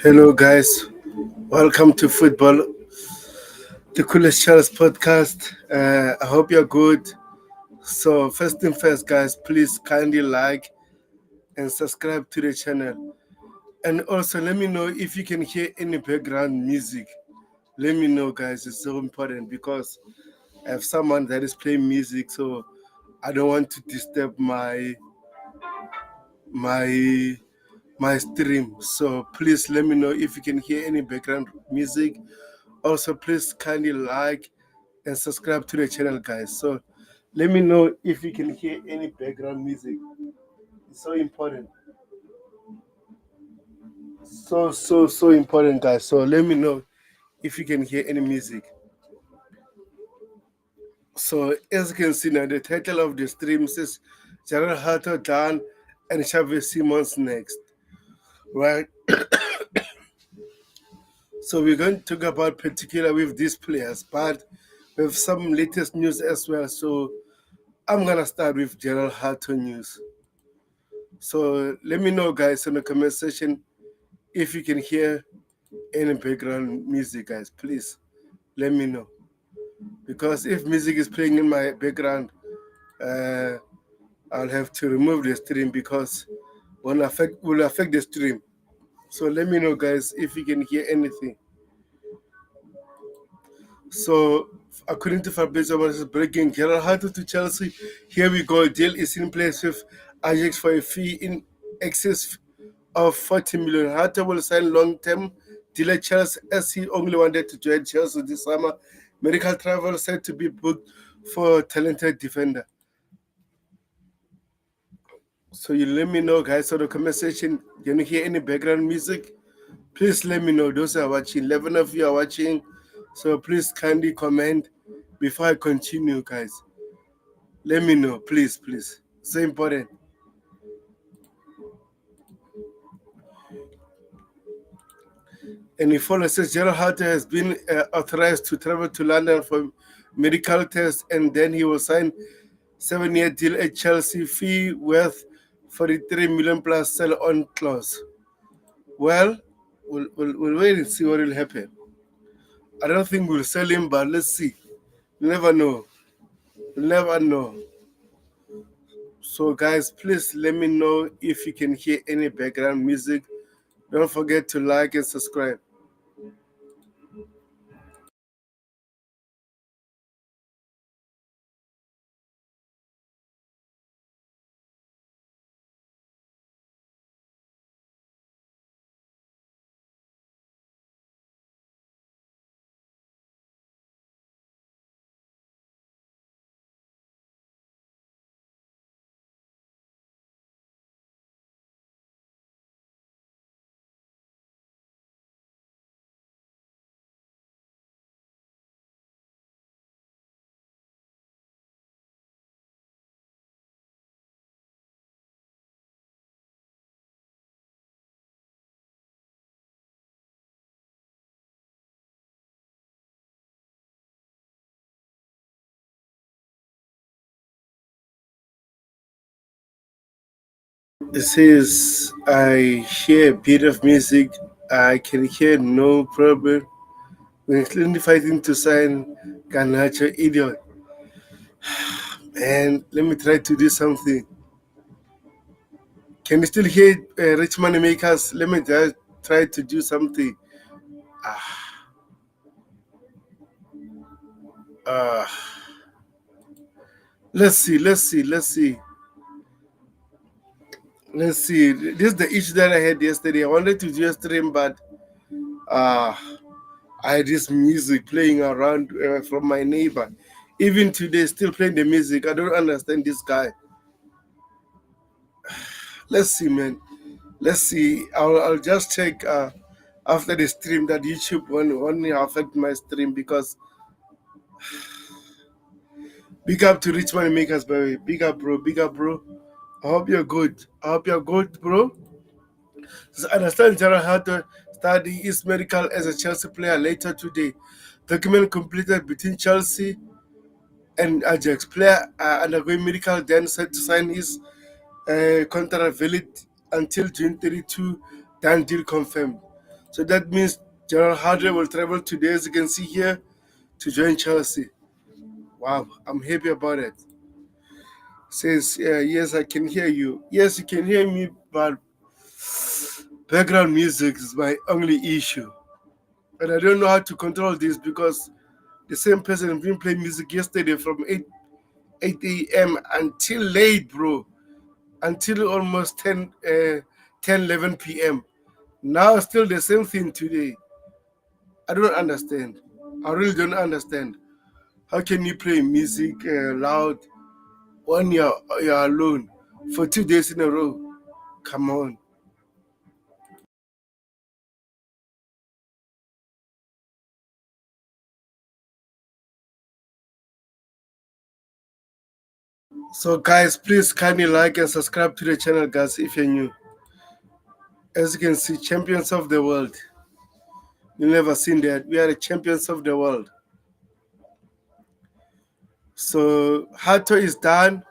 Hello, guys. Welcome to Football, the Coolest Charles podcast. I hope you're good. So, first thing first, guys, please kindly like and subscribe to the channel. And also, let me know if you can hear any background music. Let me know, guys. It's so important because I have someone that is playing music, so I don't want to disturb my my stream. So please let me know if you can hear any background music. Also, please kindly like and subscribe to the channel, guys. So let me know if you can hear any background music. It's so important. So important, guys. So let me know if you can hear any music. So as you can see now, the title of the stream says Jorrel Hato done and Xavi Simons next. Right? So we're going to talk about particular with these players, but with some latest news as well. So I'm gonna start with Jorrel Hato news. So let me know, guys, in the comment section if you can hear any background music, guys. Please let me know, because if music is playing in my background, uh, I'll have to remove the stream because will affect the stream. So let me know, guys, if you can hear anything. So, according to Fabrizio, what is breaking Jorrel Hato to Chelsea? Here we go. Deal is in place with Ajax for a fee in excess of 40 million. Hato will sign long-term deal at Chelsea as he only wanted to join Chelsea this summer. Medical travel said to be booked for talented defender. So you let me know, guys. So the conversation, you hear any background music? Please let me know. Those are watching. 11 of you are watching. So please kindly comment before I continue, guys. Let me know, please, please. So important. And if follow says Jorrel Hato has been authorized to travel to London for medical tests, and then he will sign 7-year deal at Chelsea, fee worth 43 million plus sell-on clause. Well, we'll wait and see what will happen. I don't think we'll sell him, but let's see. You never know. You never know. So, guys, please let me know if you can hear any background music. Don't forget to like and subscribe. It says I hear a bit of music. I can hear no problem. We're clearly fighting to sign Garnacho, idiot. And let me try to do something. Can you still hear Rich Money Makers? Let me just try to do something. Uh, let's see, let's see, let's see. Let's see. This is the issue that I had yesterday. I wanted to do a stream, but uh, I had this music playing around from my neighbor. Even today, still playing the music. I don't understand this guy. Let's see, man. Let's see. I'll just check after the stream that YouTube won't affect my stream, because big up to Rich Money Makers, baby. Big up, bro. Big up, bro. I hope you're good. I hope you're good, bro. So I understand Jorrel Hato study his medical as a Chelsea player later today. Document completed between Chelsea and Ajax. Player undergoing medical, then set to sign his contract valid until June 32. Done deal confirmed. So that means Jorrel Hato will travel today, as you can see here, to join Chelsea. Wow, I'm happy about it. Says, yes, I can hear you. Yes, you can hear me, but background music is my only issue. And I don't know how to control this because the same person been playing music yesterday from 8 a.m. until late, bro. Until almost 10 11 p.m. Now, still the same thing today. I don't understand. I really don't understand. How can you play music loud when you're alone for 2 days in a row? Come on. So, guys, please kindly like and subscribe to the channel, guys, if you're new. As you can see, champions of the world. You've never seen that. We are the champions of the world. So, Hato is done.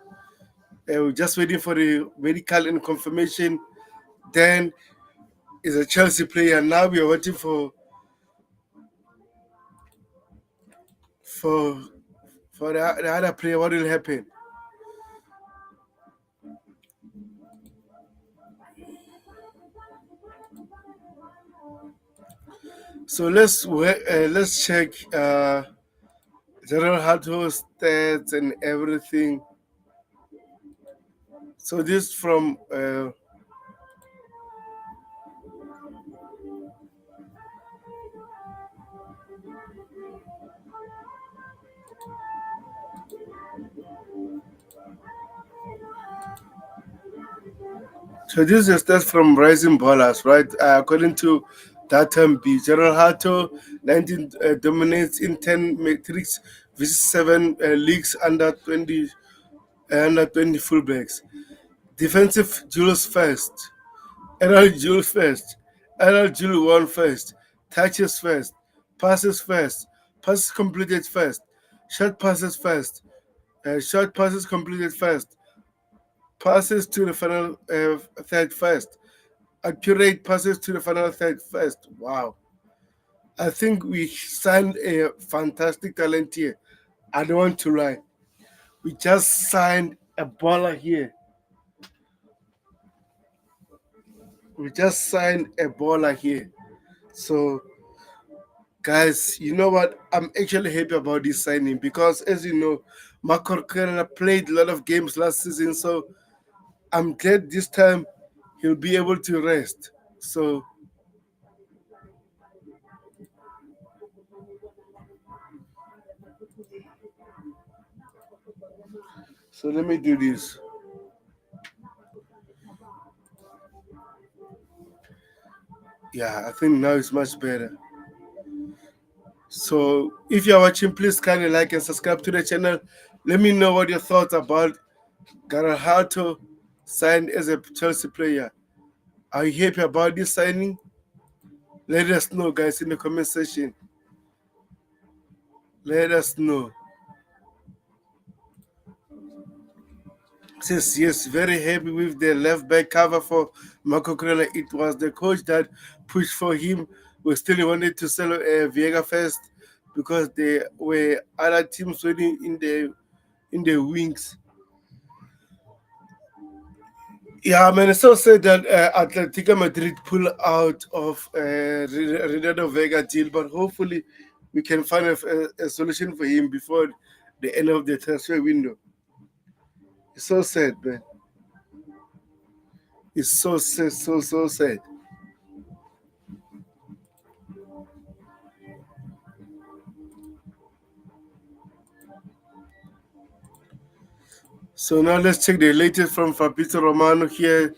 We're just waiting for the medical and confirmation. Then is a Chelsea player. Now we are waiting for the other player. What will happen? So let's check Jorrel Hato's stats and everything. So this from so this is stats from Rising Ballers, right? According to that term B, Jorrel Hato 19 dominates in 10 metrics, visits 7 leagues under 20 fullbacks. Defensive Jules first, NL Jules first, NL Jules one first, touches first, passes completed first, short passes first, short passes completed first, passes to the final third first, accurate passes to the final third first. Wow. I think we signed a fantastic talent here. I don't want to lie. We just signed a baller here. We just signed a baller here. So, guys, you know what? I'm actually happy about this signing because, as you know, Marco Kiernan played a lot of games last season. So, I'm glad this time he'll be able to rest. So let me do this. Yeah, I think now it's much better. So if you're watching, please kindly like and subscribe to the channel. Let me know what your thoughts about Garnacho signed as a Chelsea player. Are you happy about this signing? Let us know, guys, in the comment section. Let us know. Says yes, very happy with the left back cover for Marco Corella. It was the coach that pushed for him. We still wanted to sell Viega first because there were other teams waiting in the wings. Yeah, man. So said that Atletico Madrid pull out of Renato Vega deal, but hopefully we can find a solution for him before the end of the transfer window. It's so sad, man. It's so sad, so sad. So now let's check the latest from Fabrizio Romano here.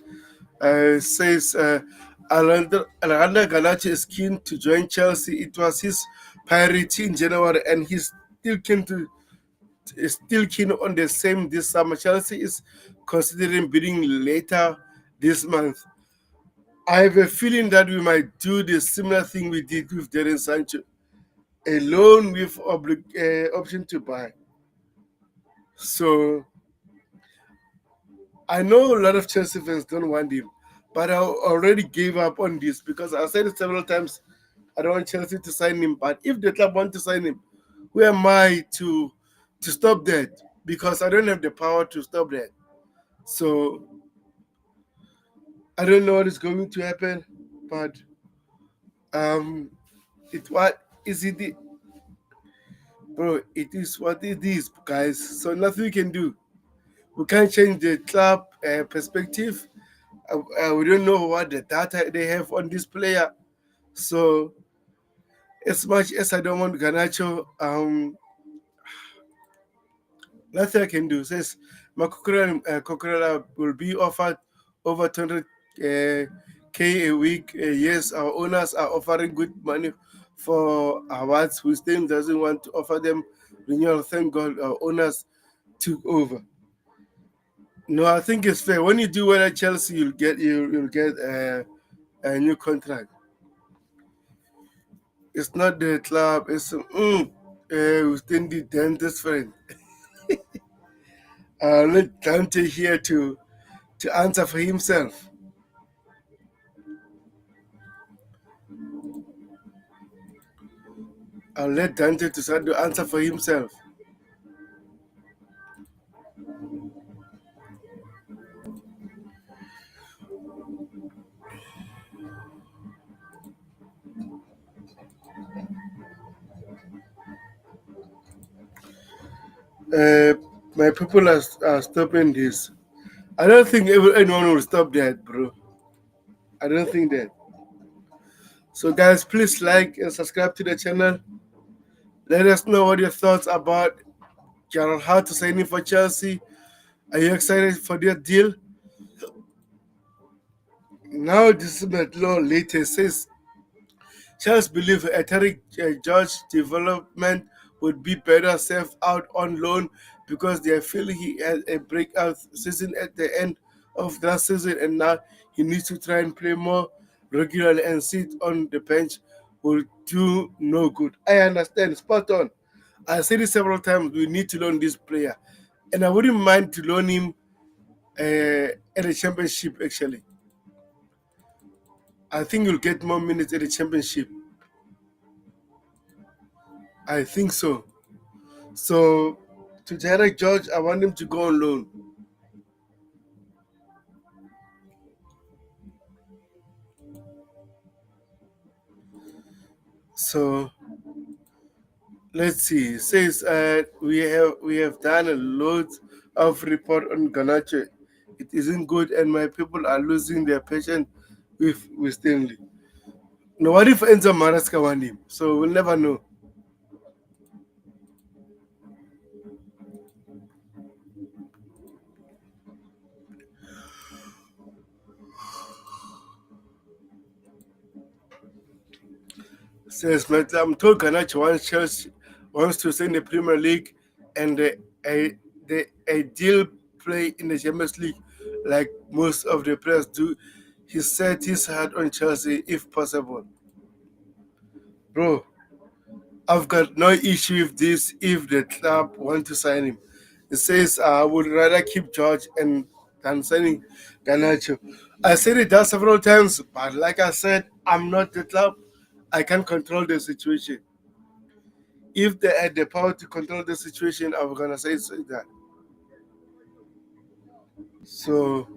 Says Alejandro Garnacho is keen to join Chelsea. It was his priority in January, and he's still keen on the same this summer. Chelsea is considering bidding later this month. I have a feeling that we might do the similar thing we did with Jadon Sancho, a loan with option to buy. So I know a lot of Chelsea fans don't want him, But I already gave up on this because I said it several times. I don't want Chelsea to sign him. But if the club want to sign him, who am I to stop that? Because I don't have the power to stop that. So I don't know what is going to happen, but um, what is it? Bro, it is what it is, guys. So nothing we can do. We can't change the club perspective. We don't know what the data they have on this player. So as much as I don't want Garnacho, nothing I can do. Says Makukurela will be offered over 200 K a week. Yes, our owners are offering good money for awards. Whose team doesn't want to offer them renewal? Thank God our owners took over. No, I think it's fair. When you do well at Chelsea, you'll get a new contract. It's not the club. It's within the dentist friend. I'll let Dante here to answer for himself. I'll let Dante to start to answer for himself. Uh, my people are stopping this. I don't think anyone will stop that, bro. I don't think that. So, guys, please like and subscribe to the channel. Let us know what your thoughts about Jorrel Hato signing for Chelsea. Are you excited for their deal? Now, this is my law latest says Chelsea believe Ethereum George development would be better served out on loan because they feel he had a breakout season at the end of last season and now he needs to try and play more regularly and sit on the bench will do no good. I understand, spot on. I said it several times, we need to loan this player. And I wouldn't mind to loan him at the championship actually. I think you'll get more minutes at the championship. I think so. So to Derek George, I want him to go on loan. So let's see. It says we have done a lot of report on Garnacho. It isn't good, and my people are losing their patience with Stanley. Now, what if Enzo Maresca want him? So we'll never know. Says I'm told Garnacho wants to stay in the Premier League and a deal play in the Champions League like most of the players do. He set his heart on Chelsea if possible. Bro, I've got no issue with this if the club want to sign him. It says I would rather keep George and than signing Garnacho. I said it that several times, but like I said, I'm not the club. I can't control the situation. If they had the power to control the situation, I'm gonna say that. So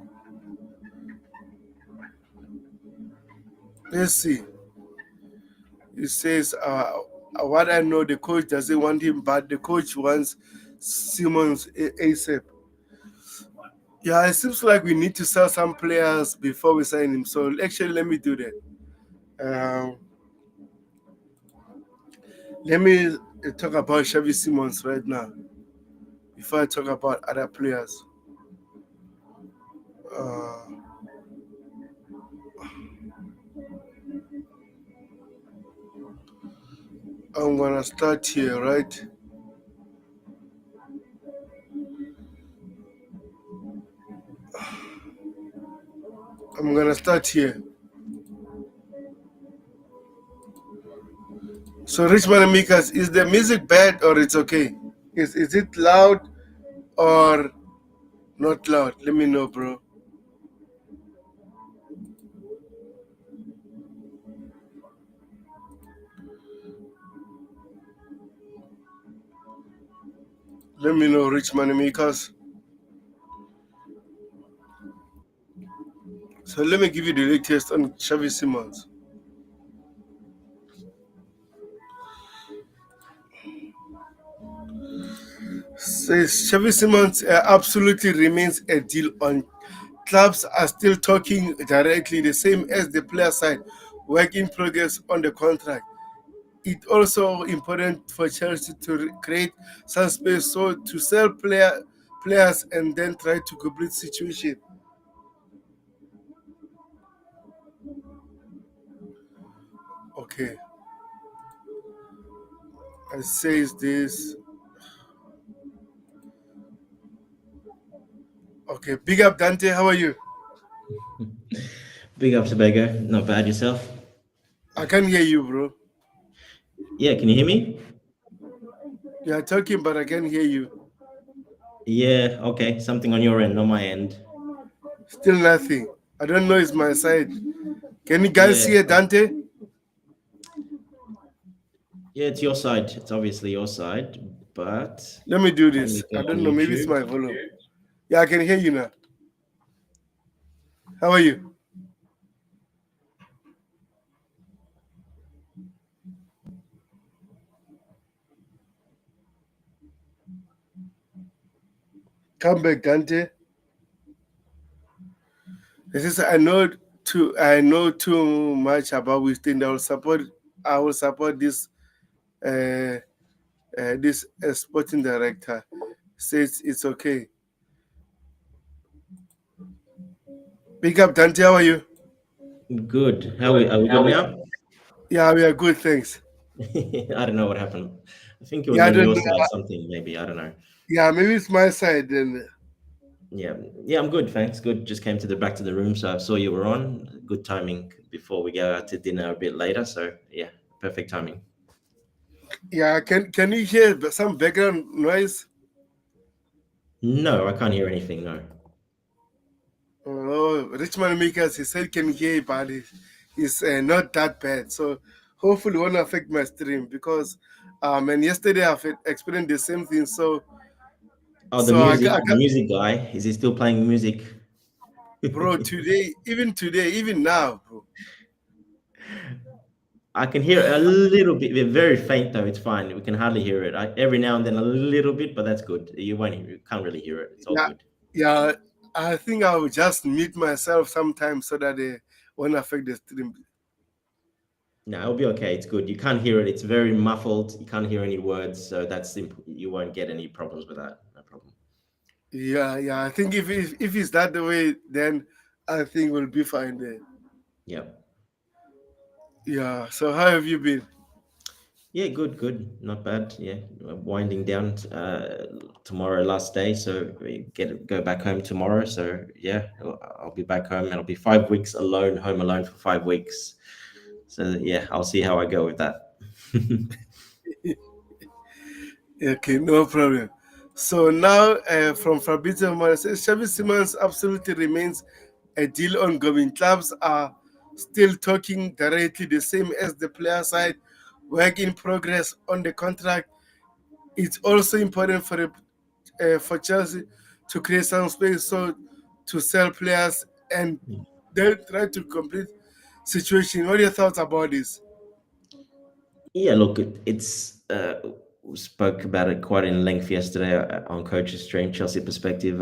let's see. It says, what I know, the coach doesn't want him, but the coach wants Simons ASAP. Yeah, it seems like we need to sell some players before we sign him. So actually, let me do that. Let me talk about Xavi Simons right now before I talk about other players. Uh, I'm gonna start here, right? I'm gonna start here. So, Richmond Amicus, is the music bad or it's okay? Is it loud or not loud? Let me know, bro. Let me know, rich money makers. So let me give you the latest on Xavi Simons. Says Xavi Simons absolutely remains a deal on. Clubs are still talking directly, the same as the player side. Work in progress on the contract. It's also important for Chelsea to create some space so to sell players and then try to complete situation. Okay, I says this. Okay, big up Dante. How are you? Big up to Bego. Not bad yourself. I can hear you, bro. Yeah, can you hear me? You are talking, but I can hear you. Yeah, okay. Something on your end, not my end. Still nothing. I don't know. It's my side. Can you guys Yeah, hear Dante? yeah, it's your side. It's obviously your side, but Let me do let this. me go I on don't know. Maybe it's YouTube. my volume. Yeah, I can hear you now. How are you? Come back, Dante. This is I know too much about Wisdom. I will support uh, this sporting director. Says it's okay. Big up Dante, how are you? Good. Are we good now? Yeah, we are good, thanks. I don't know what happened. I think it was Yeah, I on don't your know. side, something maybe. I don't know. Yeah, maybe it's my side then. Yeah, yeah, I'm good, thanks. Good. Just came to the back to the room, so I saw you were on. Good timing before we go out to dinner a bit later. So yeah, perfect timing. Yeah, can you hear some background noise? No, I can't hear anything. No. Oh, Richmond Makers, he said can hear, but it's not that bad. So hopefully it won't affect my stream because and yesterday I've experienced the same thing. Oh, So the music guy. Is he still playing music? bro, today, even now, bro. I can hear a little bit, very faint though. It's fine. We can hardly hear it. Every now and then a little bit, but that's good. You can't really hear it. It's all Yeah, good. yeah. I think I will just mute myself sometimes so that they won't affect the stream. No, it'll be okay. It's good. You can't hear it. It's very muffled. You can't hear any words, so that's simple. You won't get any problems with that. No problem. Yeah, yeah. I think if it's that the way, then I think we'll be fine there. Yeah. Yeah. So how have you been? Yeah, good, good. Not bad. Yeah, winding down. Tomorrow, last day, so we go back home tomorrow. So yeah, I'll be back home, and I'll be 5 weeks alone, home alone for 5 weeks. So yeah, I'll see how I go with that. Okay, no problem. So now from Fabrizio Romano says Xavi Simons absolutely remains a deal ongoing. Clubs are still talking directly, the same as the player side. Work in progress on the contract. It's also important for Chelsea to create some space so to sell players and then try to complete situation. What are your thoughts about this? Yeah, look, it's we spoke about it quite in length yesterday on Coach's Stream, Chelsea perspective.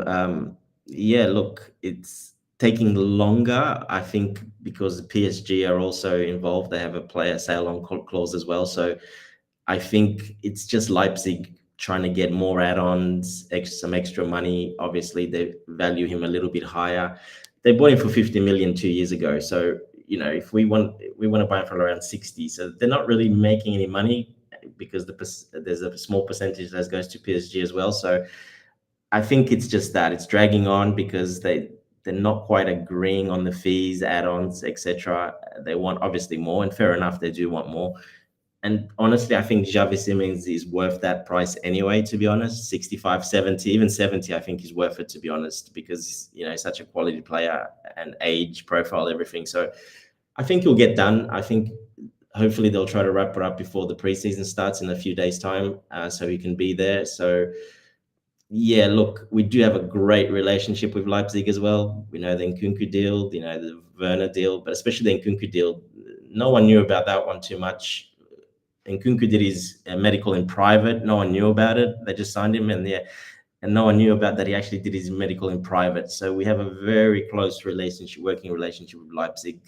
Yeah, look, it's taking longer. I think because PSG are also involved, they have a player sale on clause as well. So I think it's just Leipzig trying to get more add-ons, some extra money. Obviously, they value him a little bit higher. They bought him for 50 million 2 years ago. So if we want to buy him for around 60. So they're not really making any money because there's a small percentage that goes to PSG as well. So I think it's just that it's dragging on because they're not quite agreeing on the fees, add-ons, etc. They want obviously more, and fair enough, they do want more. And honestly, I think Xavi Simons is worth that price anyway, to be honest. 65, 70, even 70, I think is worth it, to be honest, because, he's such a quality player and age, profile, everything. So I think he'll get done. I think hopefully they'll try to wrap it up before the preseason starts in a few days' time so he can be there. So yeah, look, we do have a great relationship with Leipzig as well. We know the Nkunku deal, the Werner deal, but especially the Nkunku deal. No one knew about that one too much. Nkunku did his medical in private. No one knew about it. They just signed him, and yeah, and no one knew about that he actually did his medical in private. So we have a very close relationship, working relationship with Leipzig.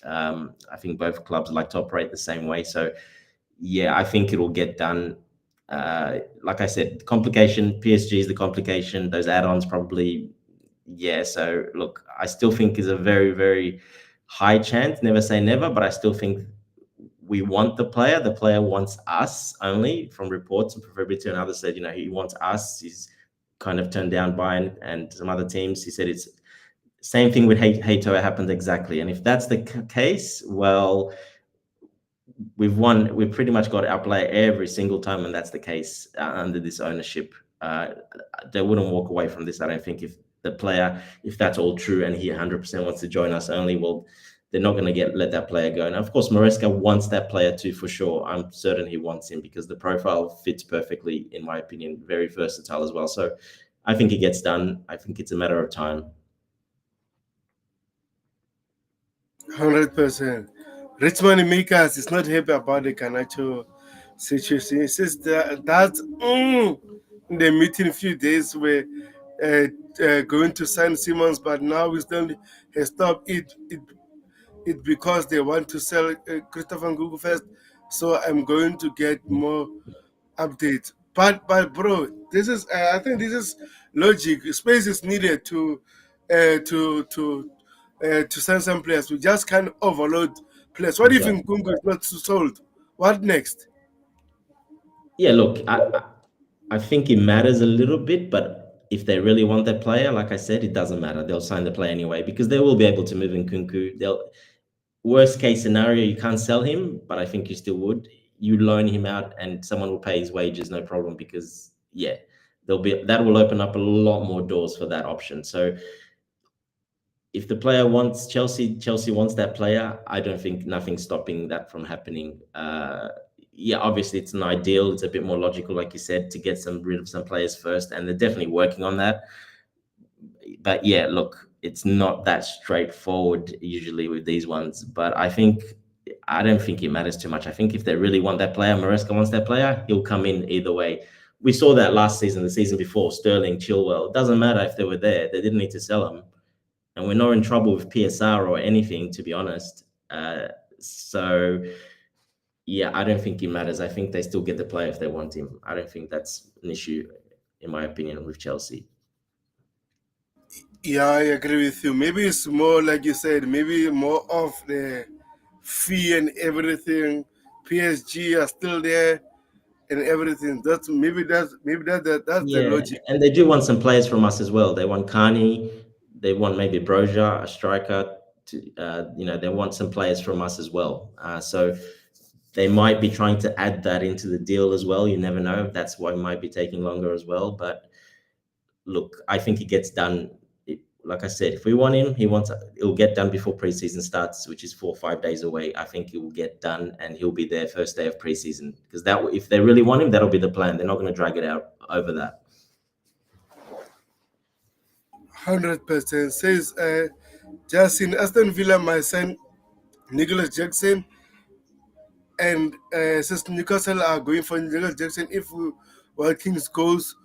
I think both clubs like to operate the same way. So yeah, I think it'll get done. Like I said, complication, PSG is the complication. Those add-ons probably, yeah. So look, I still think is a very, very high chance. Never say never, but I still think we want the player. The player wants us only from reports, and Fabrizio and others said, he wants us. He's kind of turned down by and some other teams. He said it's same thing with Hato happened exactly. And if that's the case, well, we've won. We've pretty much got our player every single time, and that's the case under this ownership. They wouldn't walk away from this, I don't think, if the player, if that's all true, and he 100% wants to join us only. Well, they're not going to let that player go. And of course, Maresca wants that player too, for sure. I'm certain he wants him because the profile fits perfectly, in my opinion. Very versatile as well. So I think it gets done. I think it's a matter of time. 100%. Richmond Mikas is not happy about the Garnacho situation. He says in the meeting a few days where going to sign Simons, but now we still has stopped it because they want to sell Christopher Ngugu first. So I'm going to get more updates. But bro, this is I think this is logic. Space is needed to send some players. We just can't overload players. What if Exactly. Nkunku is not sold? What next? Yeah, look, I think it matters a little bit, but if they really want that player, like I said, it doesn't matter. They'll sign the player anyway because they will be able to move in Kunku. They'll worst case scenario, you can't sell him, but I think you still would. You loan him out, and someone will pay his wages, no problem. Because yeah, that will open up a lot more doors for that option. So if the player wants Chelsea wants that player. I don't think nothing's stopping that from happening. Yeah, obviously it's an ideal. It's a bit more logical, like you said, to get rid of some players first, and they're definitely working on that. But yeah, look, it's not that straightforward usually with these ones. But I don't think it matters too much. I think if they really want that player, Maresca wants that player, he'll come in either way. We saw that last season, the season before, Sterling, Chilwell. It doesn't matter if they were there; they didn't need to sell them, and we're not in trouble with PSR or anything, to be honest. So yeah, I don't think it matters. I think they still get the player if they want him. I don't think that's an issue, in my opinion, with Chelsea. Yeah, I agree with you. Maybe it's more like you said. Maybe more of the fee and everything. PSG are still there and everything. That's the Yeah, logic. and they do want some players from us as well. They want Carney, they want maybe Broja, a striker. They want some players from us as well. So they might be trying to add that into the deal as well. You never know. That's why it might be taking longer as well. But look, I think it gets done. Like I said, if we want him, it'll get done before preseason starts, which is 4 or 5 days away. I think it will get done, and he'll be there first day of preseason because if they really want him, that'll be the plan. They're not going to drag it out over that. 100% says just in Aston Villa, my son Nicholas Jackson and says Newcastle are going for Nicholas Jackson if Watkins goes.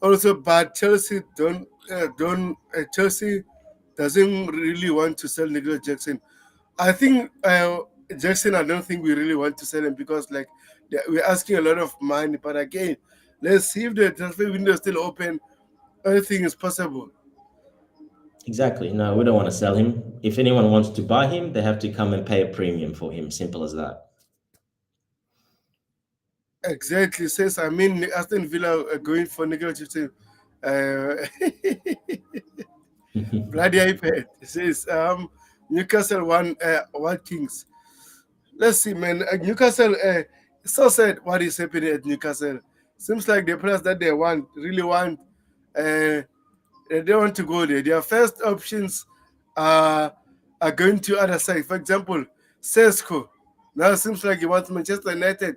Also, but Chelsea doesn't really want to sell Nicholas Jackson. I think Jackson. I don't think we really want to sell him because we're asking a lot of money. But again, let's see if the transfer window is still open. Anything is possible. Exactly. No, we don't want to sell him. If anyone wants to buy him, they have to come and pay a premium for him. Simple as that. Exactly. Says I mean Aston Villa are going for Nicholas Jackson. Uh, bloody iPad. It says Newcastle one Kings. Let's see, man. Newcastle. It's so sad what is happening at Newcastle. Seems like the players that they want really want. They don't want to go there. Their first options are are going to other side. For example, Sesko. Now it seems like he wants Manchester United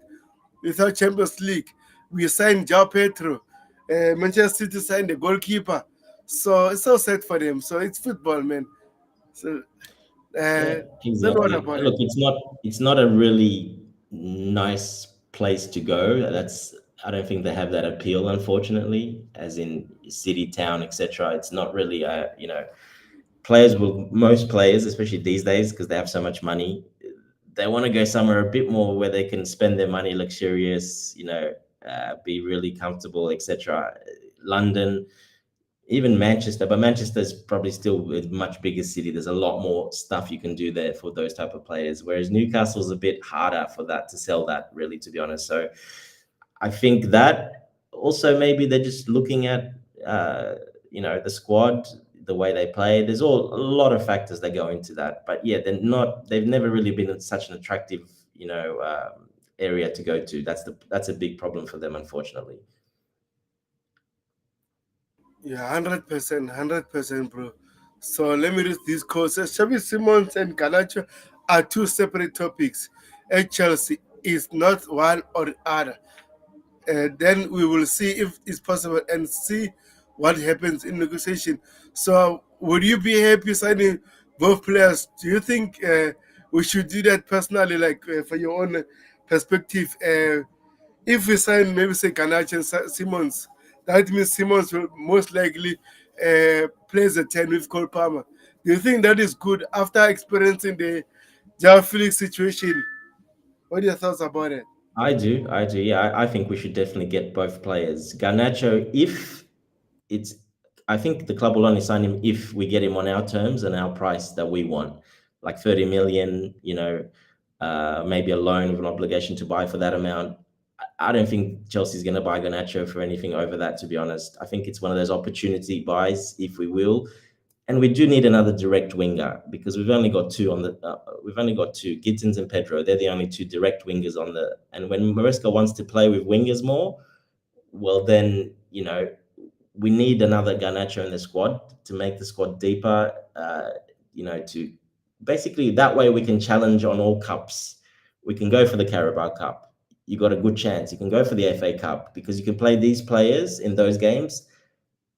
without Champions League. We signed João Pedro. Manchester City signed a goalkeeper. So it's so sad for them. So it's football, man. So Yeah, don't know what exactly. about it. Look, it's not a really nice place to go. That's I don't think they have that appeal, unfortunately, as in city, town, etc. It's not really players will most players, especially these days, because they have so much money, they want to go somewhere a bit more where they can spend their money luxurious, be really comfortable, etc. London, even Manchester, but Manchester's probably still a much bigger city. There's a lot more stuff you can do there for those type of players. Whereas Newcastle's a bit harder for that to sell that, really, to be honest. So I think that also maybe they're just looking at the squad, the way they play. There's a lot of factors that go into that. But yeah, they've never really been in such an attractive area to go to. That's a big problem for them, unfortunately. Yeah, 100%, 100%, bro. So let me read these quotes. Xavi Simons and Garnacho are two separate topics. At Chelsea is not one or the other. Then we will see if it's possible and see what happens in negotiation. So, would you be happy signing both players? Do you think we should do that personally, like for your own perspective? If we sign maybe say Garnacho and Simons, that means Simons will most likely play the 10 with Cole Palmer. Do you think that is good after experiencing the Jao Felix situation? What are your thoughts about it? I do. Yeah, I think we should definitely get both players. Garnacho, if it's, I think the club will only sign him if we get him on our terms and our price that we want, like 30 million. Maybe a loan with an obligation to buy for that amount. I don't think Chelsea's going to buy Garnacho for anything over that. To be honest, I think it's one of those opportunity buys, if we will. And we do need another direct winger because we've only got two, Gittins and Pedro. They're the only two direct wingers on the. And when Maresca wants to play with wingers more, well, then we need another Garnacho in the squad to make the squad deeper. To basically that way we can challenge on all cups. We can go for the Carabao Cup. You got a good chance. You can go for the FA Cup because you can play these players in those games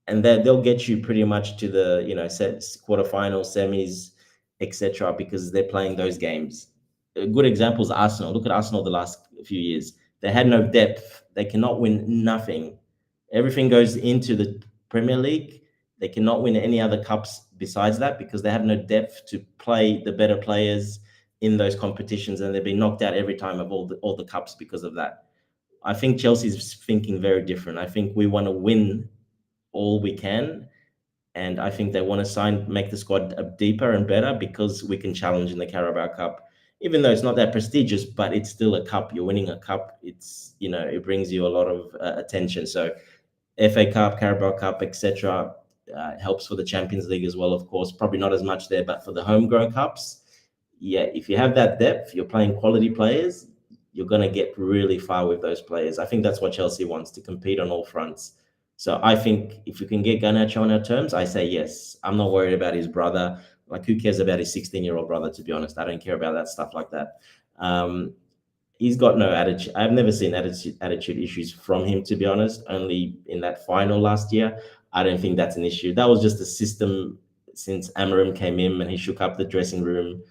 and they'll get you pretty much to the quarterfinals, semis, etc. because they're playing those games. A good example is Arsenal. Look at Arsenal the last few years. They had no depth. They cannot win nothing. Everything goes into the Premier League. They cannot win any other cups besides that because they have no depth to play the better players in those competitions, and they've been knocked out every time of all the cups because of that. I think Chelsea's thinking very different. I think we want to win all we can. And I think they want to make the squad deeper and better because we can challenge in the Carabao Cup, even though it's not that prestigious, but it's still a cup. You're winning a cup. It brings you a lot of attention. So FA Cup, Carabao Cup, etc. Helps for the Champions League as well, of course. Probably not as much there, but for the homegrown cups, yeah, if you have that depth, you're playing quality players, you're going to get really far with those players. I think that's what Chelsea wants, to compete on all fronts. So I think if we can get Garnacho on our terms, I say yes. I'm not worried about his brother. Like, who cares about his 16-year-old brother, to be honest? I don't care about that stuff like that. He's got no attitude. I've never seen attitude issues from him, to be honest, only in that final last year. I don't think that's an issue. That was just a system since Amarim came in and he shook up the dressing room.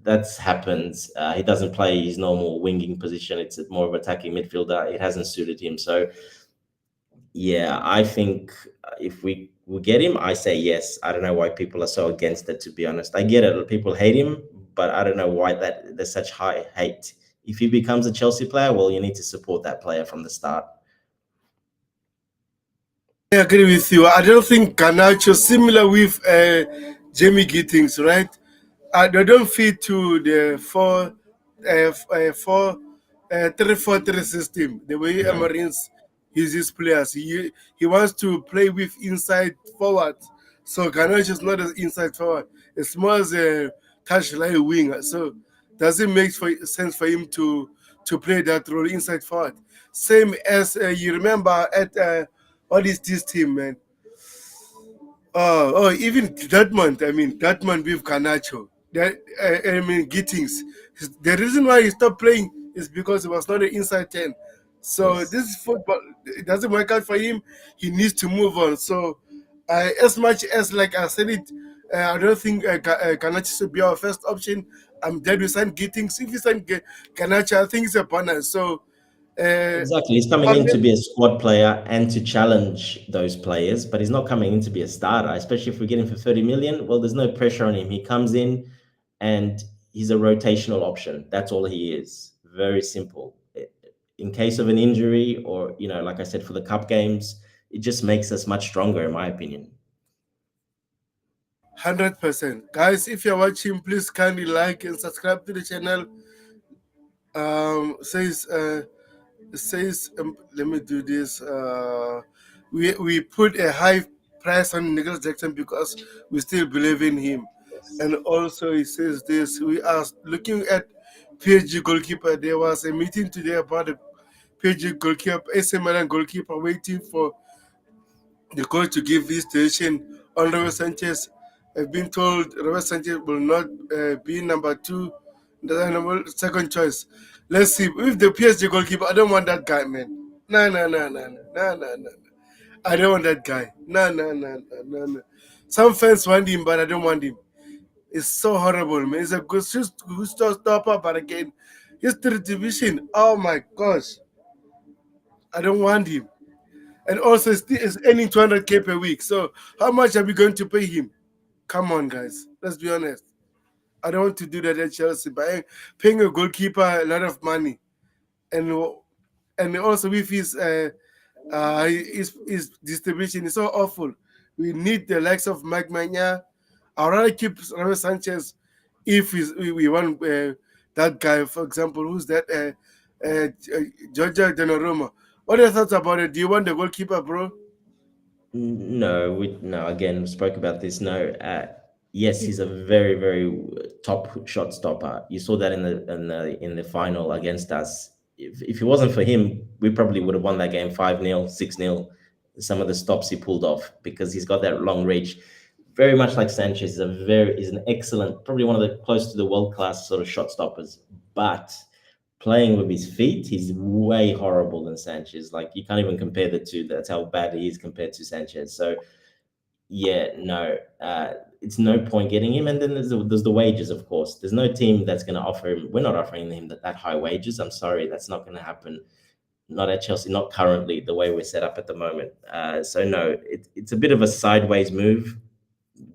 That's happened. He doesn't play his normal winging position. It's more of attacking midfielder. It hasn't suited him. So, yeah, I think if we get him, I say yes. I don't know why people are so against it, to be honest. I get it. People hate him, but I don't know why that there's such high hate. If he becomes a Chelsea player, well, you need to support that player from the start. I agree with you. I don't think Garnacho, similar with Jamie Gittings, right? They don't fit to the 3-4-3 system. The way No. Marines uses players, he wants to play with inside forward. So Garnacho is not an inside forward. It's more as a touchline winger. So does it make sense for him to play that role inside forward? Same as you remember at what is this team, man? Even Dortmund. I mean, Dortmund with Garnacho. That I mean, Gittings. The reason why he stopped playing is because he was not an inside 10. So Yes. this is football. It doesn't work out for him. He needs to move on. So, as much as like I said it, I don't think Garnacho should be our first option. I'm dead with sign Gittings. If you sign Garnacho, I think it's a bonus. So, uh, Exactly. He's coming on in to the be a squad player and to challenge those players, but he's not coming in to be a starter, especially if we get him for 30 million. Well, there's no pressure on him. He comes in and he's a rotational option. That's all he is. Very simple. In case of an injury or, like I said, for the cup games, it just makes us much stronger, in my opinion. 100%, guys. If you're watching, please kindly like and subscribe to the channel. Says let me do this. We put a high price on Nicholas Jackson because we still believe in him, Yes. and also he says this. We are looking at PSG goalkeeper. There was a meeting today about the PSG goalkeeper, AC Milan goalkeeper, waiting for the coach to give his decision on Robert Sanchez. I've been told Robert Sanchez will not be number two, the second choice. Let's see. If the PSG goalkeeper, I don't want that guy, man. No, no, no, no, no, no, no, no. I don't want that guy. No, no, no, no, no, no. Some fans want him, but I don't want him. It's so horrible, man. It's a good stopper, but again, his third division. Oh my gosh, I don't want him. And also, it's earning 200K per week. So, how much are we going to pay him? Come on, guys. Let's be honest. I don't want to do that at Chelsea. But paying a goalkeeper a lot of money, and also with his distribution is so awful. We need the likes of Mike Mania. I'd rather keep Robert Sanchez if we want that guy, for example, who's that? Georgia Donnarumma. What are your thoughts about it? Do you want the goalkeeper, bro? No. Again, we spoke about this. No, yes, he's a very, very top shot stopper. You saw that in the final against us. If it wasn't for him, we probably would have won that game 5-0, 6-0. Some of the stops he pulled off because he's got that long reach. Very much like Sanchez, is an excellent, probably one of the close to the world class sort of shot stoppers. But playing with his feet, he's way horrible than Sanchez. Like you can't even compare the two. That's how bad he is compared to Sanchez. So yeah, no, it's no point getting him. And then there's the wages, of course. There's no team that's going to offer him. We're not offering him that high wages. I'm sorry, that's not going to happen. Not at Chelsea, not currently the way we're set up at the moment. So no, it's a bit of a sideways move,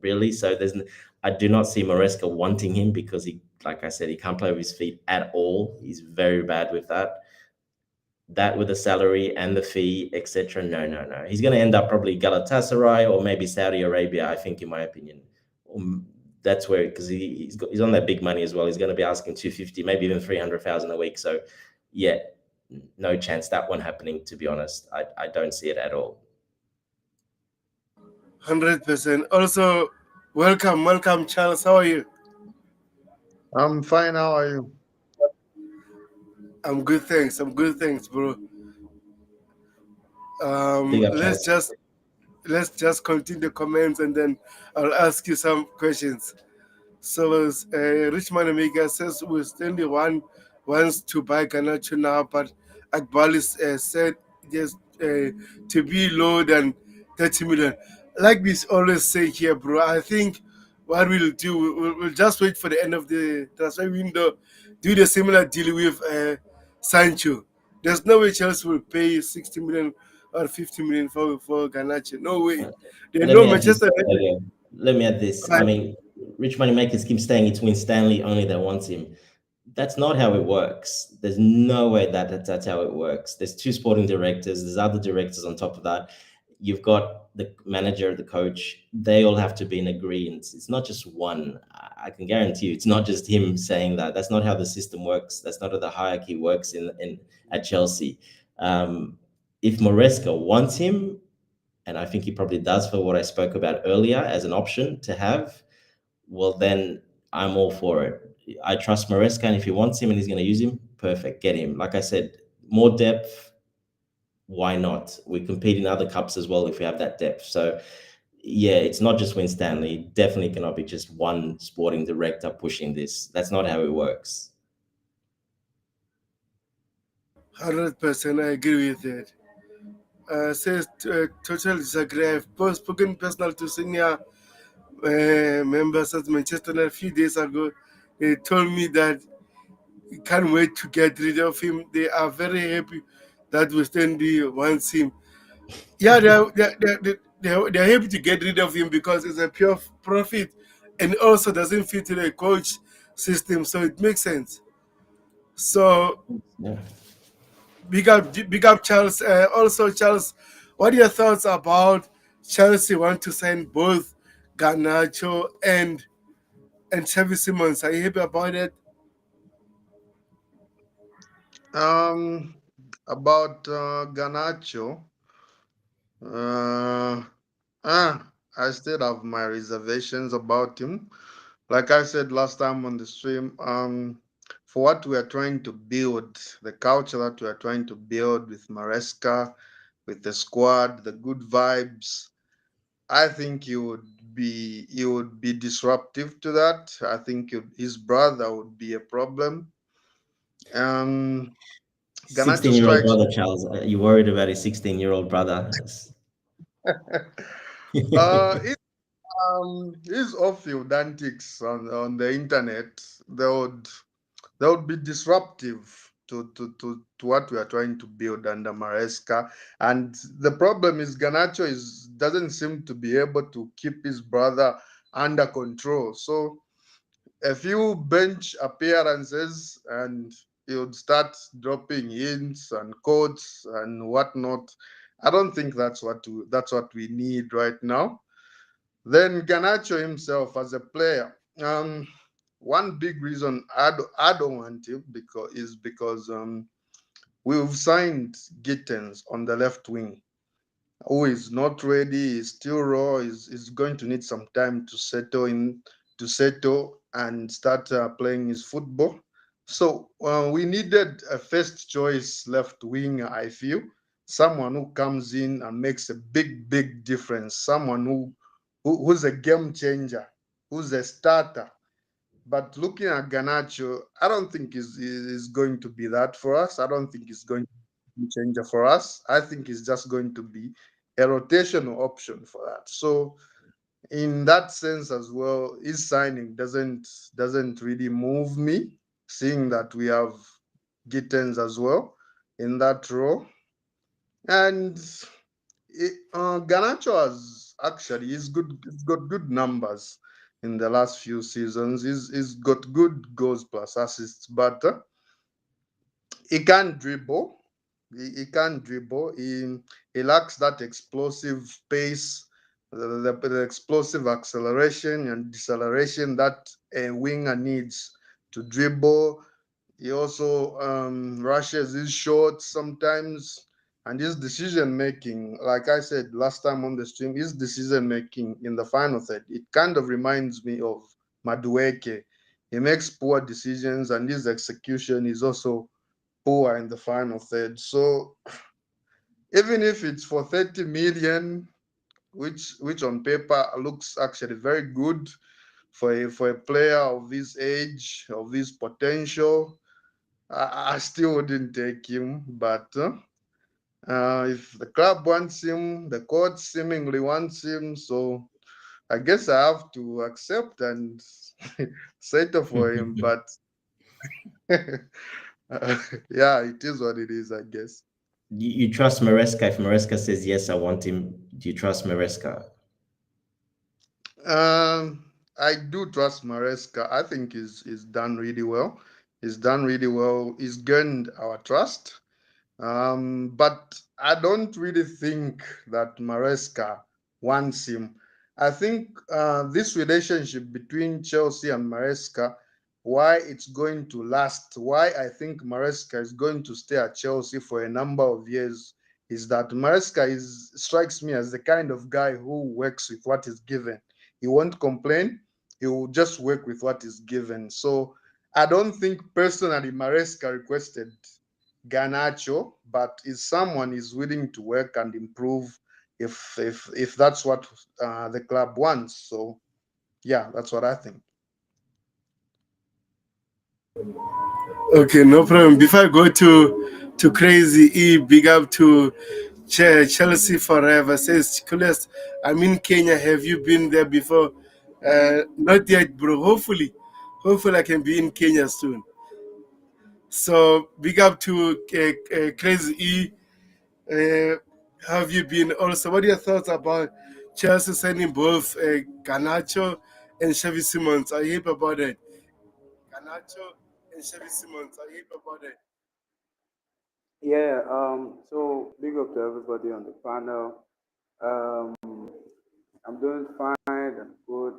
really. So I do not see Maresca wanting him because like I said, he can't play with his feet at all. He's very bad with that. That with the salary and the fee, etc. No, no, no. He's going to end up probably Galatasaray or maybe Saudi Arabia, I think, in my opinion. That's where, because he's on that big money as well. He's going to be asking 250, maybe even 300,000 a week. So, yeah, no chance that one happening. To be honest, I don't see it at all. 100%. Also, welcome, Charles. How are you? I'm fine. How are you? I'm good, thanks. Bro. Big up, Let's Charles. just continue the comments and then I'll ask you some questions. So, Richmond Omega says we still the one wants to buy Garnacho now, but Akbalis said just to be low than 30 million. Like we always say here, bro, I think what we'll do, we'll just wait for the end of the transfer window, do the similar deal with Sancho. There's no way Chelsea will pay 60 million or 50 million for Garnacho. No way. They Let know me add this. Manchester United. Let me add this. I mean, rich money makers keep saying it's Win Stanley only that wants him. That's not how it works. There's no way that's how it works. There's two sporting directors. There's other directors on top of that. You've got the manager, the coach. They all have to be in agreement. It's not just one. I can guarantee you, it's not just him saying that. That's not how the system works. That's not how the hierarchy works in at Chelsea. If Moresca wants him, and I think he probably does for what I spoke about earlier as an option to have, well, then I'm all for it. I trust Maresca, and if he wants him and he's going to use him, perfect, get him. Like I said, more depth, why not? We compete in other cups as well if we have that depth. So, yeah, it's not just Win Stanley. Definitely cannot be just one sporting director pushing this. That's not how it works. 100%, I agree with that. Says total disagree. I've both spoken personal to senior members at Manchester United a few days ago. They told me that can't wait to get rid of him. They are very happy that West End wants him. Yeah, they're happy to get rid of him because it's a pure profit and also doesn't fit to the coach system, so it makes sense. So Yeah. big up, Charles. Also, Charles, what are your thoughts about Chelsea want to sign both Garnacho and Xavi Simons? Are you happy about it? Um, about Garnacho, uh, I still have my reservations about him. Like I said last time on the stream, for what we are trying to build, the culture that we are trying to build with Maresca, with the squad, the good vibes, I think he would be disruptive to that. I think his brother would be a problem. Um, Ganacho 16-year-old strikes. brother, Charles. You worried about his 16-year-old brother? It, his off-field antics on the internet, they would be disruptive to what we are trying to build under Maresca. And the problem is Ganacho doesn't seem to be able to keep his brother under control. So a few bench appearances and he would start dropping hints and quotes and whatnot. I don't think that's what we need right now. Then Ganacho himself as a player. One big reason I don't want him because we've signed Gittens on the left wing, who is not ready, is still raw, is going to need some time to settle and start playing his football. So we needed a first choice left winger, I feel. Someone who comes in and makes a big difference. Someone who's a game changer, who's a starter. But looking at Ganacho, I don't think is going to be that for us. I don't think he's going to be a changer for us. I think it's just going to be a rotational option for that. So in that sense as well, his signing doesn't really move me, seeing that we have Gittens as well in that role. And Garnacho has actually he's got good numbers in the last few seasons. He's got good goals plus assists, but he can't dribble. He can't dribble. He lacks that explosive pace, the explosive acceleration and deceleration that a winger needs to dribble. He also rushes his shots sometimes, and his decision making, like I said last time on the stream, his decision making in the final third, it kind of reminds me of Madueke. He makes poor decisions, and his execution is also poor in the final third. So even if it's for 30 million, which on paper looks actually very good for a player of this age, of this potential, I still wouldn't take him. But if the club wants him, the coach seemingly wants him, so I guess I have to accept and settle for him. But yeah, it is what it is, I guess. You trust Maresca? If Maresca says yes, I want him. Do you trust Maresca? I do trust Maresca. I think he's done really well. He's done really well. He's gained our trust. But I don't really think that Maresca wants him. I think this relationship between Chelsea and Maresca, why it's going to last, why I think Maresca is going to stay at Chelsea for a number of years, is that Maresca strikes me as the kind of guy who works with what is given. He won't complain. He will just work with what is given. So I don't think personally Maresca requested Garnacho, but is someone is willing to work and improve if that's what the club wants. So yeah, that's what I think. Okay, no problem. Before I go to to Crazy E. Big up to Chelsea forever. Says Kules, I'm in Kenya. Have you been there before? Not yet, bro. Hopefully I can be in Kenya soon. So big up to Crazy E. Uh, have you been also? What are your thoughts about Chelsea signing both Garnacho and Xavi Simons? Are you happy about it? Garnacho and Xavi Simons. Are you happy about it? Yeah, so big up to everybody on the panel. Um, I'm doing fine and good.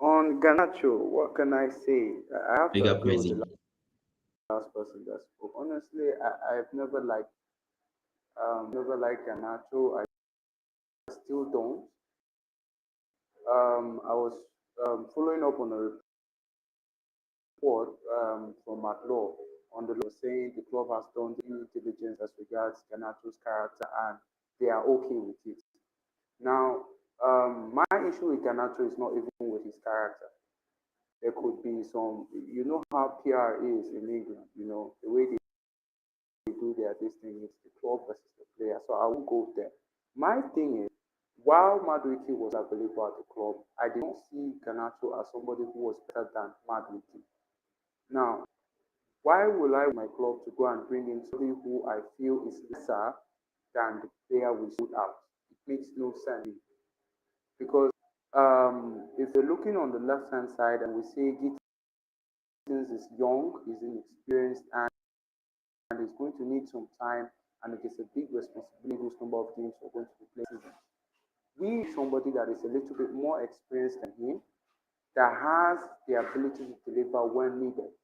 On Ganacho, what can I say? I have Big to up, agree with crazy. the last person that spoke. Honestly, I've never liked Ganacho. I still don't. I was following up on a report from McLaw on the law saying the club has done due diligence as regards Ganacho's character and they are okay with it. Now, my issue with Garnacho is not even with his character. There could be some, you know how PR is in England, the way they do their this thing is the club versus the player. So I won't go there. My thing is, while Madueke was available at the club, I did not see Garnacho as somebody who was better than Madueke. Now, why will I want my club to go and bring in somebody who I feel is lesser than the player we sold out? It makes no sense. Because if you're looking on the left hand side and we say Gittins is young, is inexperienced, and is going to need some time, and it is a big responsibility whose number of games we're going to be playing. We need somebody that is a little bit more experienced than him, that has the ability to deliver when needed.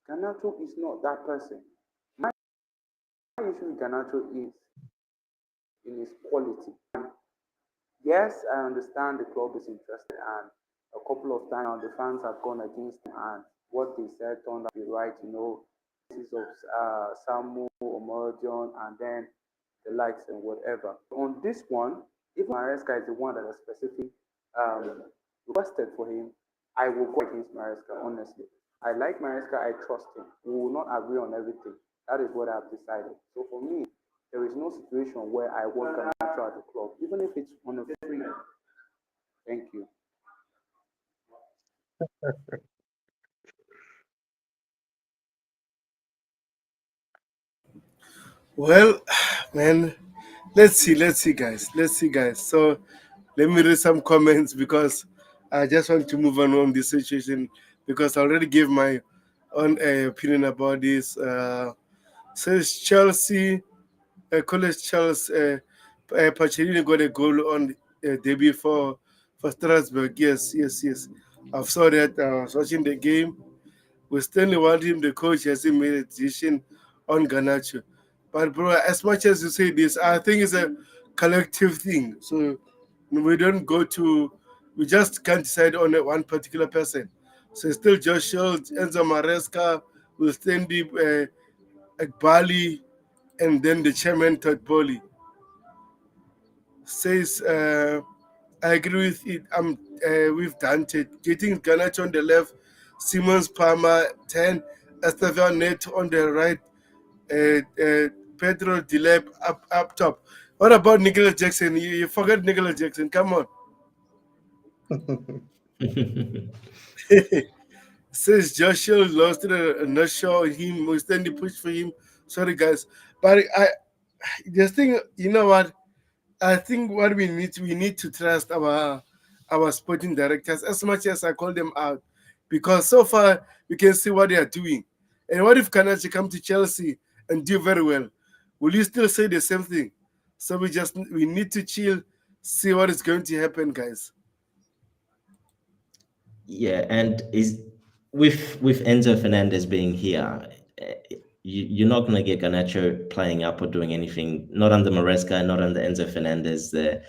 Garnacho is not that person. My issue with Garnacho is in his quality. Yes, I understand the club is interested, and a couple of times now the fans have gone against him, and what they said turned out to be right. Cases of Samu, Omorodion, and then the likes and whatever. On this one, even Maresca is the one that has specifically requested for him. I will go against Maresca, honestly. I like Maresca, I trust him. We will not agree on everything. That is what I've decided. So for me, there is no situation where I want Garnacho at the club, even if it's on a free. Thank you. Well, man, let's see, guys. So let me read some comments because I just want to move on from this situation because I already gave my own opinion about this. Says Chelsea, college Chelsea, Pacini got a goal on debut for Strasbourg. Yes. I saw that. I was watching the game. We still want him, the coach hasn't made a decision on Garnacho. But bro, as much as you say this, I think it's a collective thing. So we don't go to, we just can't decide on one particular person. So it's still Josh Schultz, Enzo Maresca, will stand at Bali, and then the chairman Todd Bowley says, I agree with it. We've done it. Getting Garnacho on the left, Simons Palmer 10, Estevao Neto on the right, Pedro Dilep up top. What about Nicolas Jackson? You forgot Nicolas Jackson. Come on. Says Joshua lost it. I'm not sure him. We stand the push for him. Sorry, guys. But this thing, you know what? I think what we need to trust our sporting directors as much as I call them out, because so far we can see what they are doing. And what if Kanachi come to Chelsea and do very well? Will you still say the same thing? So we need to chill, see what is going to happen, guys. Yeah, and is with Enzo Fernandez being here, you're not going to get Garnacho playing up or doing anything. Not under Maresca, not under Enzo Fernandez. The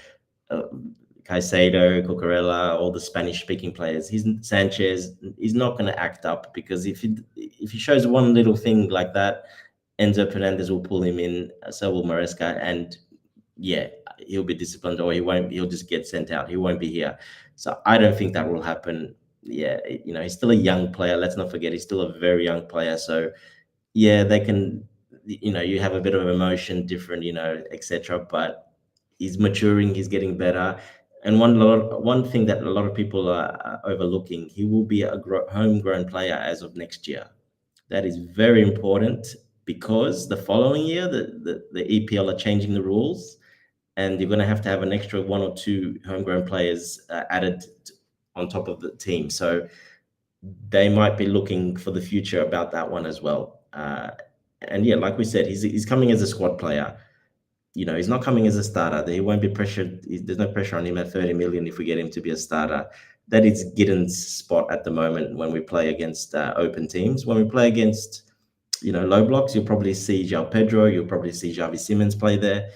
uh, Caicedo, Cucurella, all the Spanish-speaking players. He's Sanchez. He's not going to act up because if he shows one little thing like that, Enzo Fernandez will pull him in. So will Maresca, and yeah, he'll be disciplined or he won't. He'll just get sent out. He won't be here. So I don't think that will happen. Yeah, he's still a young player. Let's not forget he's still a very young player. So yeah, they can you have a bit of emotion, different, etc. But he's maturing, he's getting better. And one thing that a lot of people are overlooking, he will be a homegrown player as of next year. That is very important because the following year, the EPL are changing the rules, and you're going to have an extra one or two homegrown players added on top of the team. So they might be looking for the future about that one as well. And yeah, like we said, he's coming as a squad player. He's not coming as a starter. He won't be pressured. There's no pressure on him at 30 million if we get him to be a starter. That is Giddens' spot at the moment when we play against open teams. When we play against, low blocks, you'll probably see João Pedro, you'll probably see Xavi Simons play there.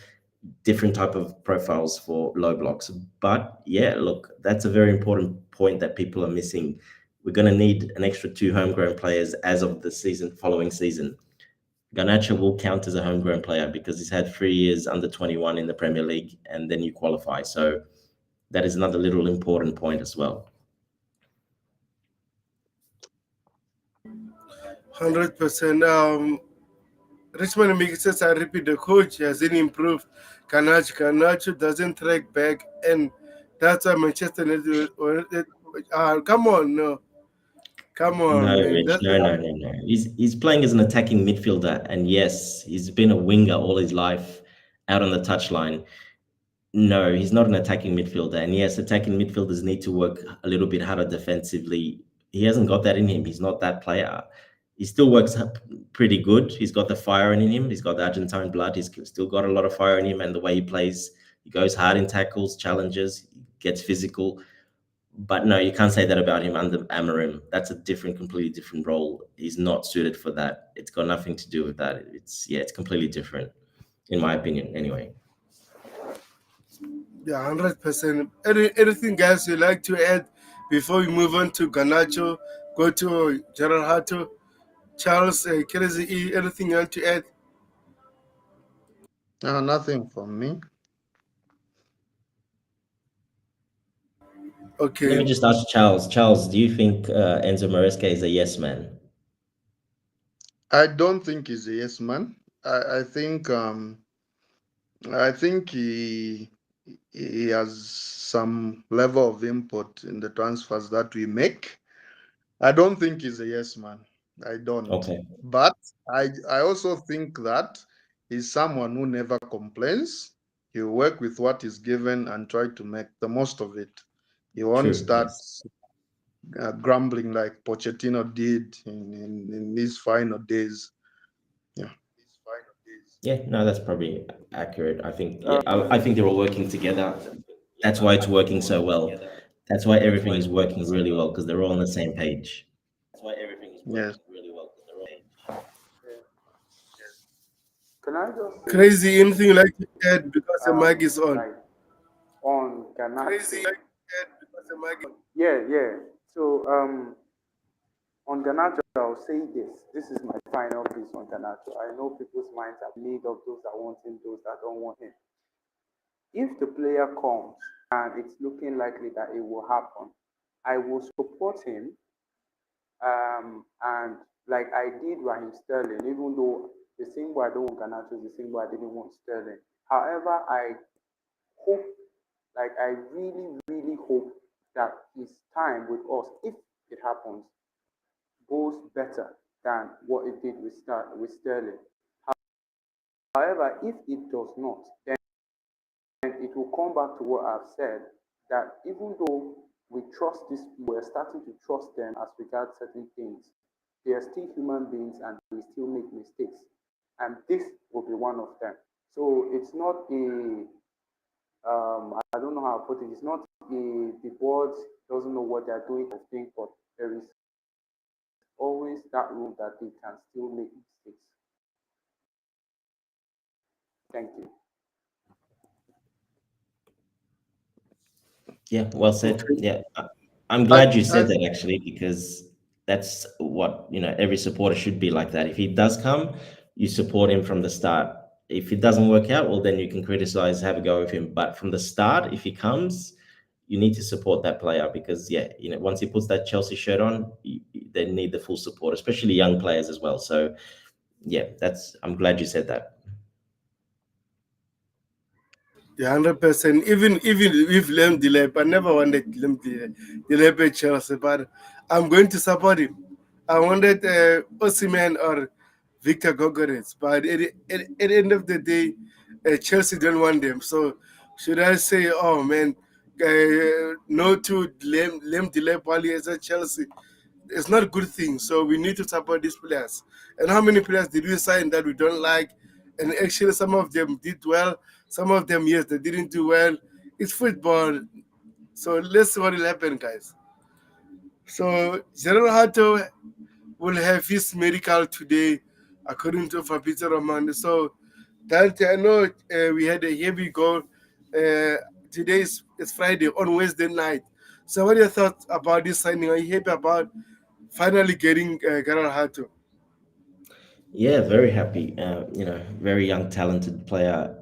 Different type of profiles for low blocks. But yeah, look, that's a very important point that people are missing. We're going to need an extra 2 homegrown players as of the following season. Garnacho will count as a homegrown player because he's had 3 years under 21 in the Premier League, and then you qualify. So that is another little important point as well. 100%. Richmond makes says, I repeat, the coach hasn't improved. Garnacho doesn't track back, and that's why Manchester United. Come on, no. Come on, No, man. Rich, no. He's playing as an attacking midfielder, and yes, he's been a winger all his life out on the touchline. No, he's not an attacking midfielder. And yes, attacking midfielders need to work a little bit harder defensively. He hasn't got that in him. He's not that player. He still works up pretty good. He's got the fire in him. He's got the Argentine blood. He's still got a lot of fire in him. And the way he plays, he goes hard in tackles, challenges, gets physical. But no, you can't say that about him under Amorim. That's a completely different role. He's not suited for that. It's got nothing to do with that. It's completely different, in my opinion, anyway. Yeah, 100%. Anything, guys, you like to add before we move on to Garnacho, go to Jorrel Hato, Charles, Crazy, anything you want to add? Nothing from me. Okay. Let me just ask Charles. Charles, do you think Enzo Maresca is a yes man? I don't think he's a yes man. I think he has some level of input in the transfers that we make. I don't think he's a yes man. I don't. Okay. But I also think that he's someone who never complains. He'll work with what is given and try to make the most of it. He won't start grumbling like Pochettino did in these final days. Yeah, no, that's probably accurate. I think I think they're all working together. That's why it's working so well. That's why everything is working really well, because they're all on the same page. Yes. Can I just say, Crazy, anything you like to add because the mic is on? like, on Garnacho? Crazy, you like to add because the mic is on? Yeah. So on Garnacho, I'll say this. This is my final piece on Garnacho. I know people's minds are made of those that want him, those that don't want him. If the player comes and it's looking likely that it will happen, I will support him. And like I did Raheem Sterling, even though the same way I don't want Garnacho is the same way I didn't want Sterling. However, I hope, like I really, really hope that his time with us, if it happens, goes better than what it did with Sterling. However, if it does not, then it will come back to what I've said, that even though we trust these people, we're starting to trust them as regards certain things, they are still human beings and they still make mistakes. And this will be one of them. So it's not I don't know how to put it, it's not the board doesn't know what they're doing, I think, but there is always that room that they can still make mistakes. Thank you. Yeah, well said. Yeah, I'm glad you said that actually, because that's what every supporter should be like that. If he does come, you support him from the start. If it doesn't work out, well, then you can criticize, have a go with him. But from the start, if he comes, you need to support that player, because once he puts that Chelsea shirt on, they need the full support, especially young players as well. So yeah, that's. I'm glad you said that. Yeah, 100%. Even with Lem Delep, I never wanted Delep at Chelsea, but I'm going to support him. I wanted Osimhen or Victor Gogorets, but at the end of the day, Chelsea don't want them. So should I say, oh man, no to Lem Delep while he is at Chelsea? It's not a good thing. So we need to support these players. And how many players did we sign that we don't like? And actually, some of them did well. Some of them, yes, they didn't do well. It's football. So let's see what will happen, guys. So Jorrel Hato will have his medical today, according to Fabrizio Romano. So Dante, I know we had a heavy goal. Today is Friday, on Wednesday night. So what are your thoughts about this signing? Are you happy about finally getting Jorrel Hato? Yeah, very happy. Very young, talented player.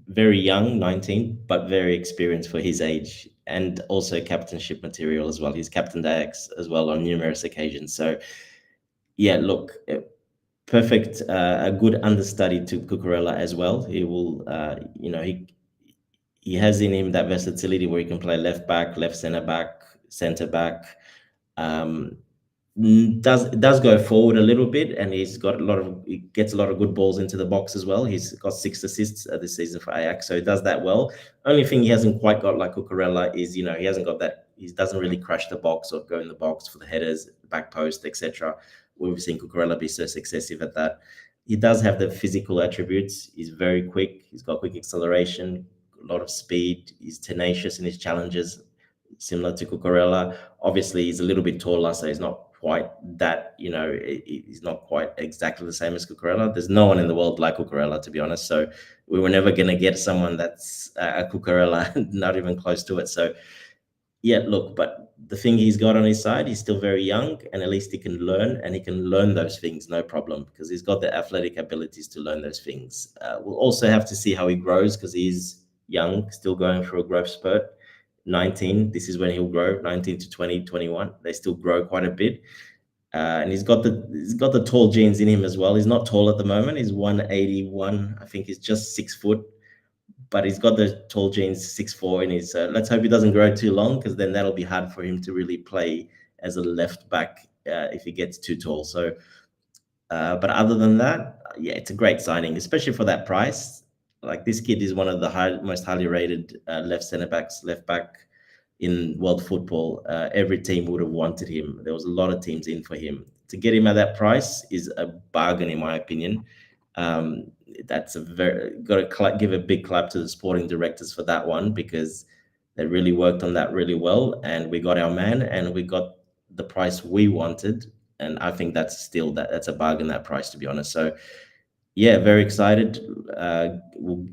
Very young, 19, but very experienced for his age, and also captainship material as well. He's captained Ajax as well on numerous occasions. So, yeah, look, perfect, a good understudy to Cucurella as well. He will, he has in him that versatility where he can play left back, left center back, center back. Um, does go forward a little bit, and he gets a lot of good balls into the box as well. He's got 6 assists this season for Ajax, so he does that well. Only thing he hasn't quite got like Cucurella is he hasn't got that. He doesn't really crush the box or go in the box for the headers, back post, etc. We've seen Cucurella be so successive at that. He does have the physical attributes. He's very quick. He's got quick acceleration, a lot of speed. He's tenacious in his challenges, similar to Cucurella. Obviously, he's a little bit taller, so he's not quite that, he's not quite exactly the same as Cucurella. There's no one in the world like Cucurella, to be honest. So we were never going to get someone that's a Cucurella, not even close to it. So yeah, look, but the thing he's got on his side, he's still very young, and at least he can learn, and he can learn those things, no problem, because he's got the athletic abilities to learn those things. We'll also have to see how he grows because he's young, still going through a growth spurt. 19, this is when he'll grow. 19 to 20, 21, they still grow quite a bit. And he's got the tall genes in him as well. He's not tall at the moment. He's 181. I think he's just 6 foot, but he's got the tall genes, 6'4", and he's. Let's hope he doesn't grow too long, because then that'll be hard for him to really play as a left back if he gets too tall. So, but other than that, yeah, it's a great signing, especially for that price. Like, this kid is one of the most highly rated left back in world football. Every team would have wanted him. There was a lot of teams in for him. To get him at that price is a bargain, in my opinion. Um, that's a very got to give a big clap to the sporting directors for that one, because they really worked on that really well, and we got our man, and we got the price we wanted, and I think that's a bargain, that price, to be honest. So yeah, very excited. We'll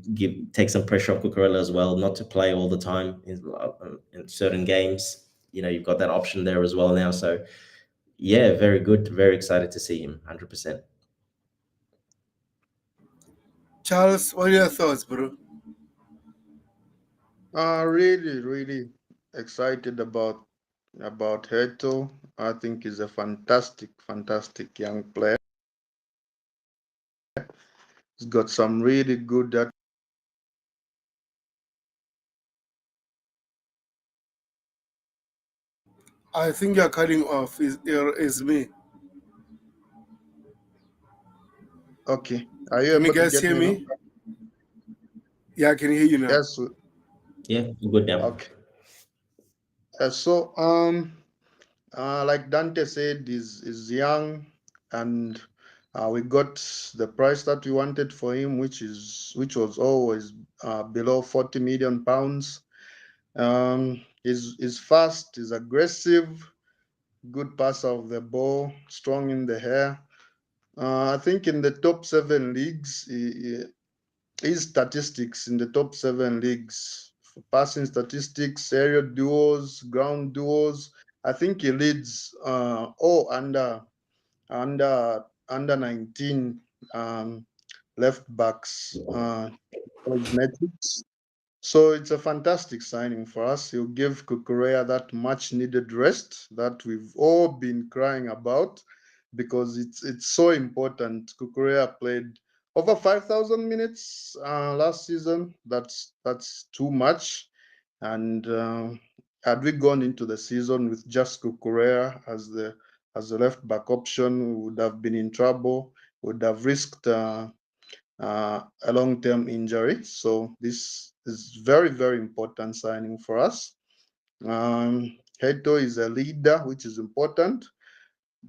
take some pressure off Cucurella as well, not to play all the time in certain games. You've got that option there as well now. So yeah, very good. Very excited to see him. 100%. Charles, what are your thoughts, bro? Really, really excited about Heto. I think he's a fantastic, fantastic young player. He's got some really good I think you're cutting off. Is me. Okay. Are you Can you able to guys get hear me now? me? Yeah, I can hear you now. Yes. Yeah, good now. Okay. So like Dante said, is young, and we got the price that we wanted for him, which was always below 40 million pounds. He's fast, he's aggressive, good passer of the ball, strong in the hair. I think in the top 7 leagues, his statistics in the top 7 leagues, for passing statistics, aerial duels, ground duels, I think he leads all under 19 left backs metrics. So it's a fantastic signing for us. He'll give Cucurella that much needed rest that we've all been crying about, because it's so important. Kukurea played over 5,000 minutes last season. That's too much. And had we gone into the season with just Kukurea as the left back option, we would have been in trouble. Would have risked a long-term injury. So this is very, very important signing for us. Hato is a leader, which is important.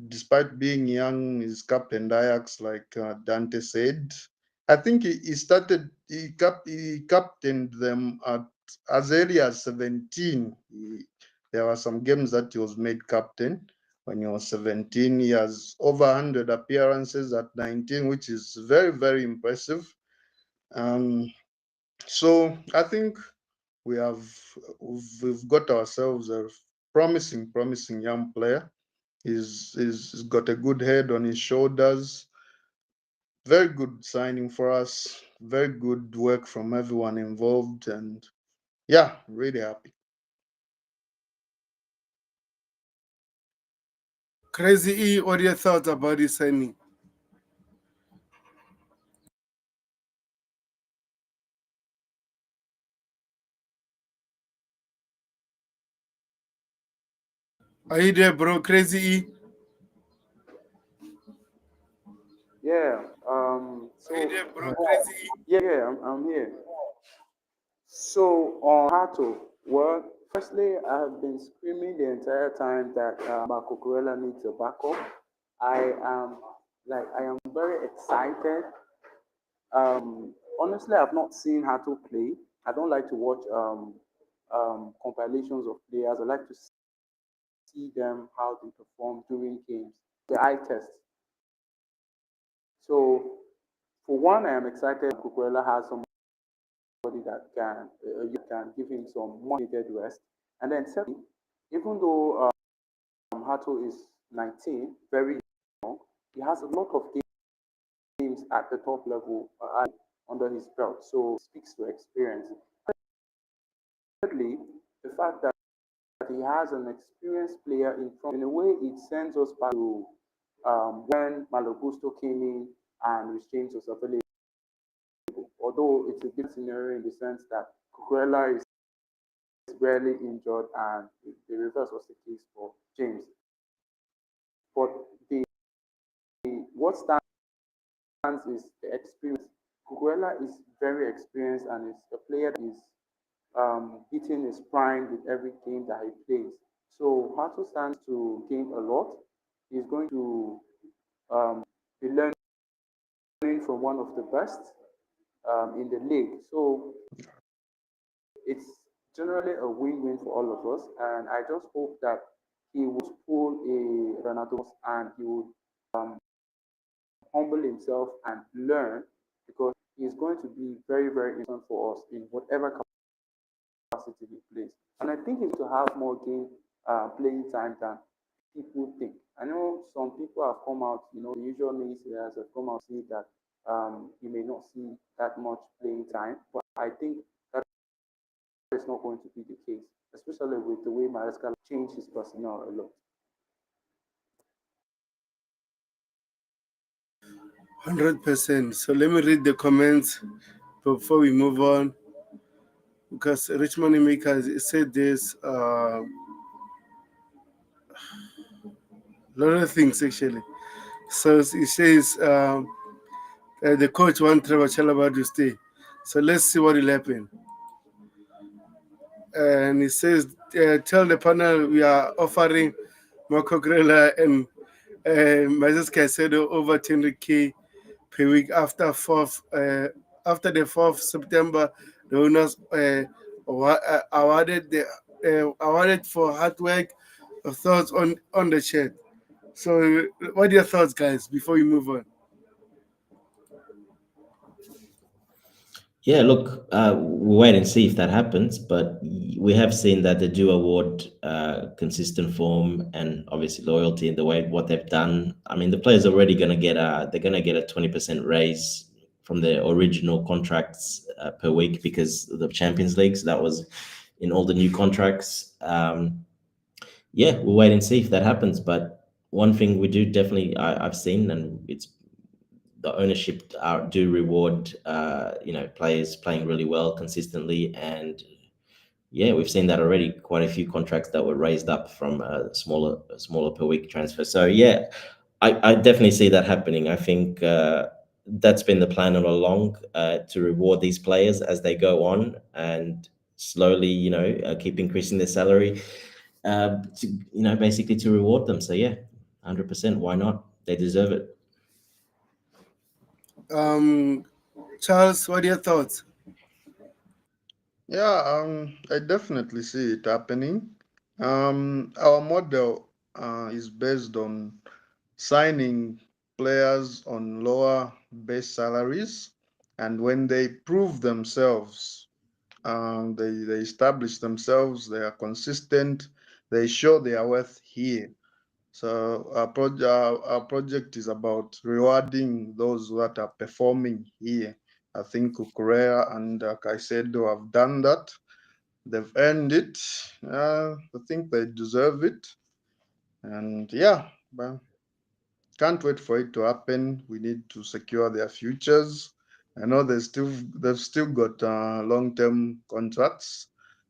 Despite being young, he's captained Ajax, like Dante said. I think he captained them as early as 17. There were some games that he was made captain when he was 17. He has over 100 appearances at 19, which is very, very impressive. So I think we've got ourselves a promising young player. He's got a good head on his shoulders. Very good signing for us. Very good work from everyone involved, and yeah, really happy. Crazy E, what are your thoughts about this signing? Are you there, bro? Crazy E? Yeah. So Are you there, bro? Crazy E? yeah, I'm here. So on Hato, well, firstly, I have been screaming the entire time that Marco Corella needs a backup. I am very excited. Honestly, I've not seen Hato play. I don't like to watch compilations of players. I like to see them how they perform during games, the eye test. So for one, I am excited Cucurella has somebody that can give him some more needed rest. And then secondly, even though Hato is 19, very young, he has a lot of games at the top level under his belt. So it speaks to experience. Thirdly, the fact that he has an experienced player in front, in a way, it sends us back to when Malagusto came in and Restraints was available. Although it's a good scenario in the sense that Cucurella is barely injured and the reverse was the case for James. But what stands is the experience. Cucurella is very experienced and is a player that is hitting his prime with every game that he plays. So Hato stands to gain a lot. He's going to be learning from one of the best in the league. So it's generally a win-win for all of us. And I just hope that he would pull a Renato and he would humble himself and learn, because he's going to be very, very important for us in whatever capacity he plays. And I think he's going to have more game playing time than people think. I know some people have come out, the usual naysayers have come out to say that he may not see that much playing time, but I think that is not going to be the case, especially with the way Maresca changed his personnel a lot. 100%. So let me read the comments before we move on, because Richmond Maker said this. A lot of things actually. So he says the coach wants Trevor Chalobah to stay. So let's see what will happen. And he says, tell the panel we are offering Marco Grella and Moses Caicedo over 10k per week after the 4th September. The owners awarded for hard work. Thoughts on the chat. So what are your thoughts, guys, before we move on? Yeah, look, we'll wait and see if that happens, but we have seen that they do award consistent form and obviously loyalty in the way what they've done. I mean, the players are already going to get a 20% raise from their original contracts per week because of the Champions League. So that was in all the new contracts. Yeah, we'll wait and see if that happens, but one thing we do definitely I've seen, and it's the ownership do reward players playing really well consistently, and yeah, we've seen that already. Quite a few contracts that were raised up from smaller per week transfer. So yeah, I definitely see that happening. I think that's been the plan all along, to reward these players as they go on and slowly, keep increasing their salary, to, basically to reward them. So yeah, 100%. Why not? They deserve it. Um, Charles, what are your thoughts? Yeah, I definitely see it happening. Our model is based on signing players on lower base salaries, and when they prove themselves, they establish themselves, they are consistent, they show their worth here. So our project is about rewarding those that are performing here. I think Kukurea and Caicedo have done that. They've earned it. I think they deserve it. And yeah, but can't wait for it to happen. We need to secure their futures. I know they've still got long-term contracts,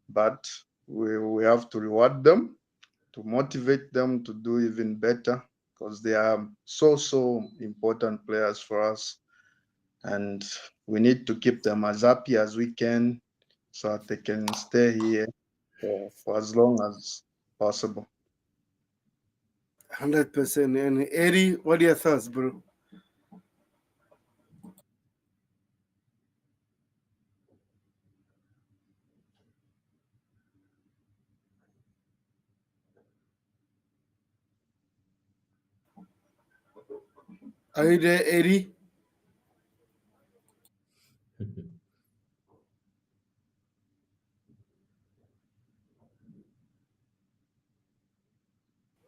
but we have to reward them, to motivate them to do even better, because they are so important players for us, and we need to keep them as happy as we can so that they can stay here for as long as possible. 100%. And Eddie, what are your thoughts, bro? Are you there, Eddie?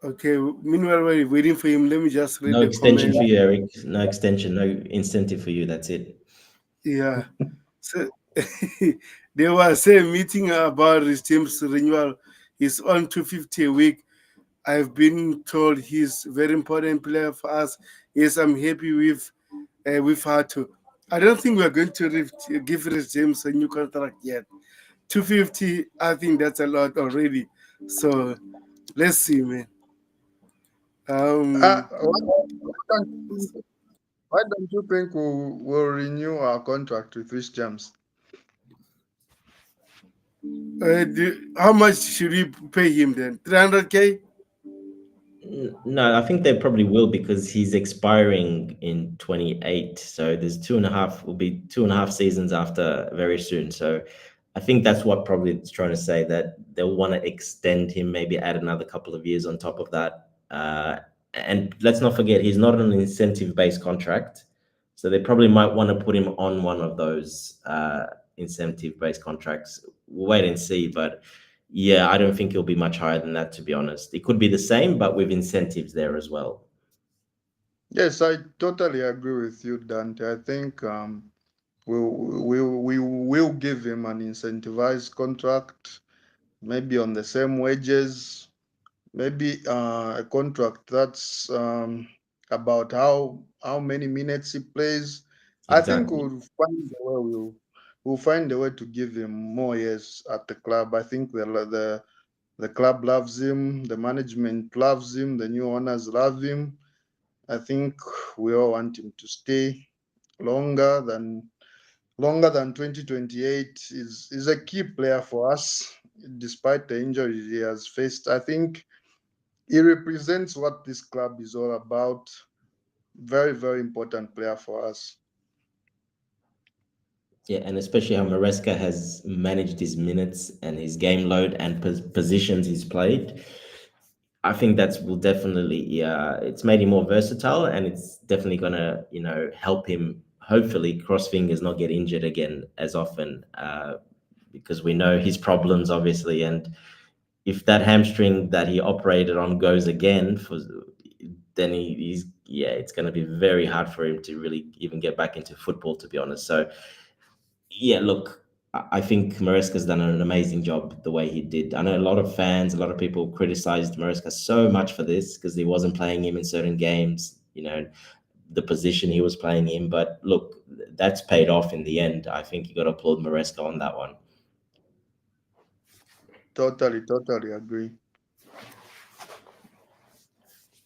Okay, meanwhile, while we're waiting for him, let me just read No the extension comment. for you, Eric. No extension, no incentive for you. That's it. Yeah. So they were saying meeting about his team's renewal. He's on 250 a week. I've been told he's a very important player for us. Yes, I'm happy with Hato. I don't think we're going to give Rich James a new contract yet. 250, I think that's a lot already. So let's see, man. Uh, Um, why, why don't you think we'll renew our contract with Rich James? how much should we pay him then? 300K? No, I think they probably will because he's expiring in 28. So there's will be 2.5 seasons after very soon. So I think that's what probably it's trying to say, that they'll want to extend him, maybe add another couple of years on top of that. And let's not forget, he's not on an incentive-based contract. So they probably might want to put him on one of those incentive-based contracts. We'll wait and see, but yeah, I don't think it'll be much higher than that, to be honest. It could be the same, but with incentives there as well. Yes, I totally agree with you, Dante. I think we will give him an incentivized contract, maybe on the same wages, maybe a contract that's about how many minutes he plays. I think Exactly. we'll find a way to give him more years at the club. I think the club loves him, the management loves him, the new owners love him. I think we all want him to stay longer than 2028. Is a key player for us, despite the injuries he has faced. I think he represents what this club is all about. Very important player for us. Yeah, and especially how Maresca has managed his minutes and his game load and positions he's played. I think that's will definitely, yeah, it's made him more versatile, and it's definitely gonna, help him. Hopefully, cross fingers, not get injured again as often, because we know his problems, obviously, and if that hamstring that he operated on goes again, then he's yeah, it's going to be very hard for him to really even get back into football, to be honest. So yeah, look, I think Maresca's done an amazing job the way he did. I know a lot of fans, a lot of people criticized Maresca so much for this because he wasn't playing him in certain games, the position he was playing in. But look, that's paid off in the end. I think you got to applaud Maresca on that one. Totally agree.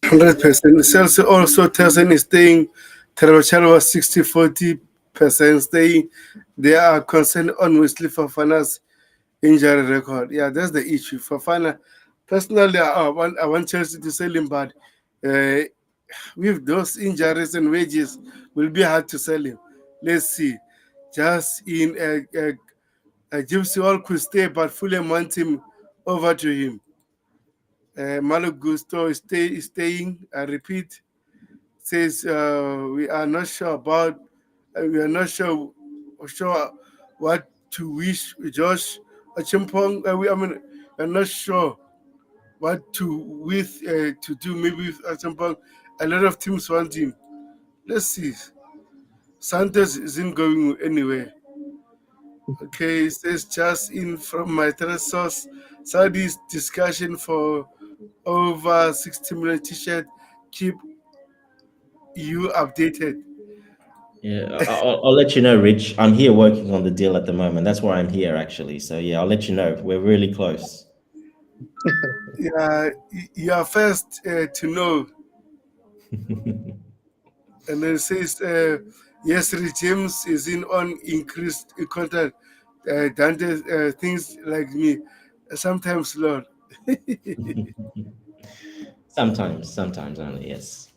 100%. Chelsea also Tyson is staying. Trevor was 60-40% staying. They are concerned on Wesley Fofana's injury record. Yeah, that's the issue. Fofana, personally, I want Chelsea to sell him, but uh, with those injuries and wages, will be hard to sell him. Let's see. Just in Gypsy All could stay, but Fulham want him over to him. Malo Gusto is staying. I repeat, says we are not sure about, we are not sure what to wish Josh Chimpong. We're not sure what to to do. Maybe with Chimpong, a lot of teams want him. Let's see. Santos isn't going anywhere. Okay, it says just in from my third source. Saudi's discussion for over 60 million t-shirt. Keep you updated. Yeah, I'll let you know, Rich. I'm here working on the deal at the moment. That's why I'm here, actually. So yeah, I'll let you know. We're really close. Yeah, you are first to know. And then it says, yes, James is in on increased contact. Dante, things like me, sometimes, Lord. Sometimes only, yes.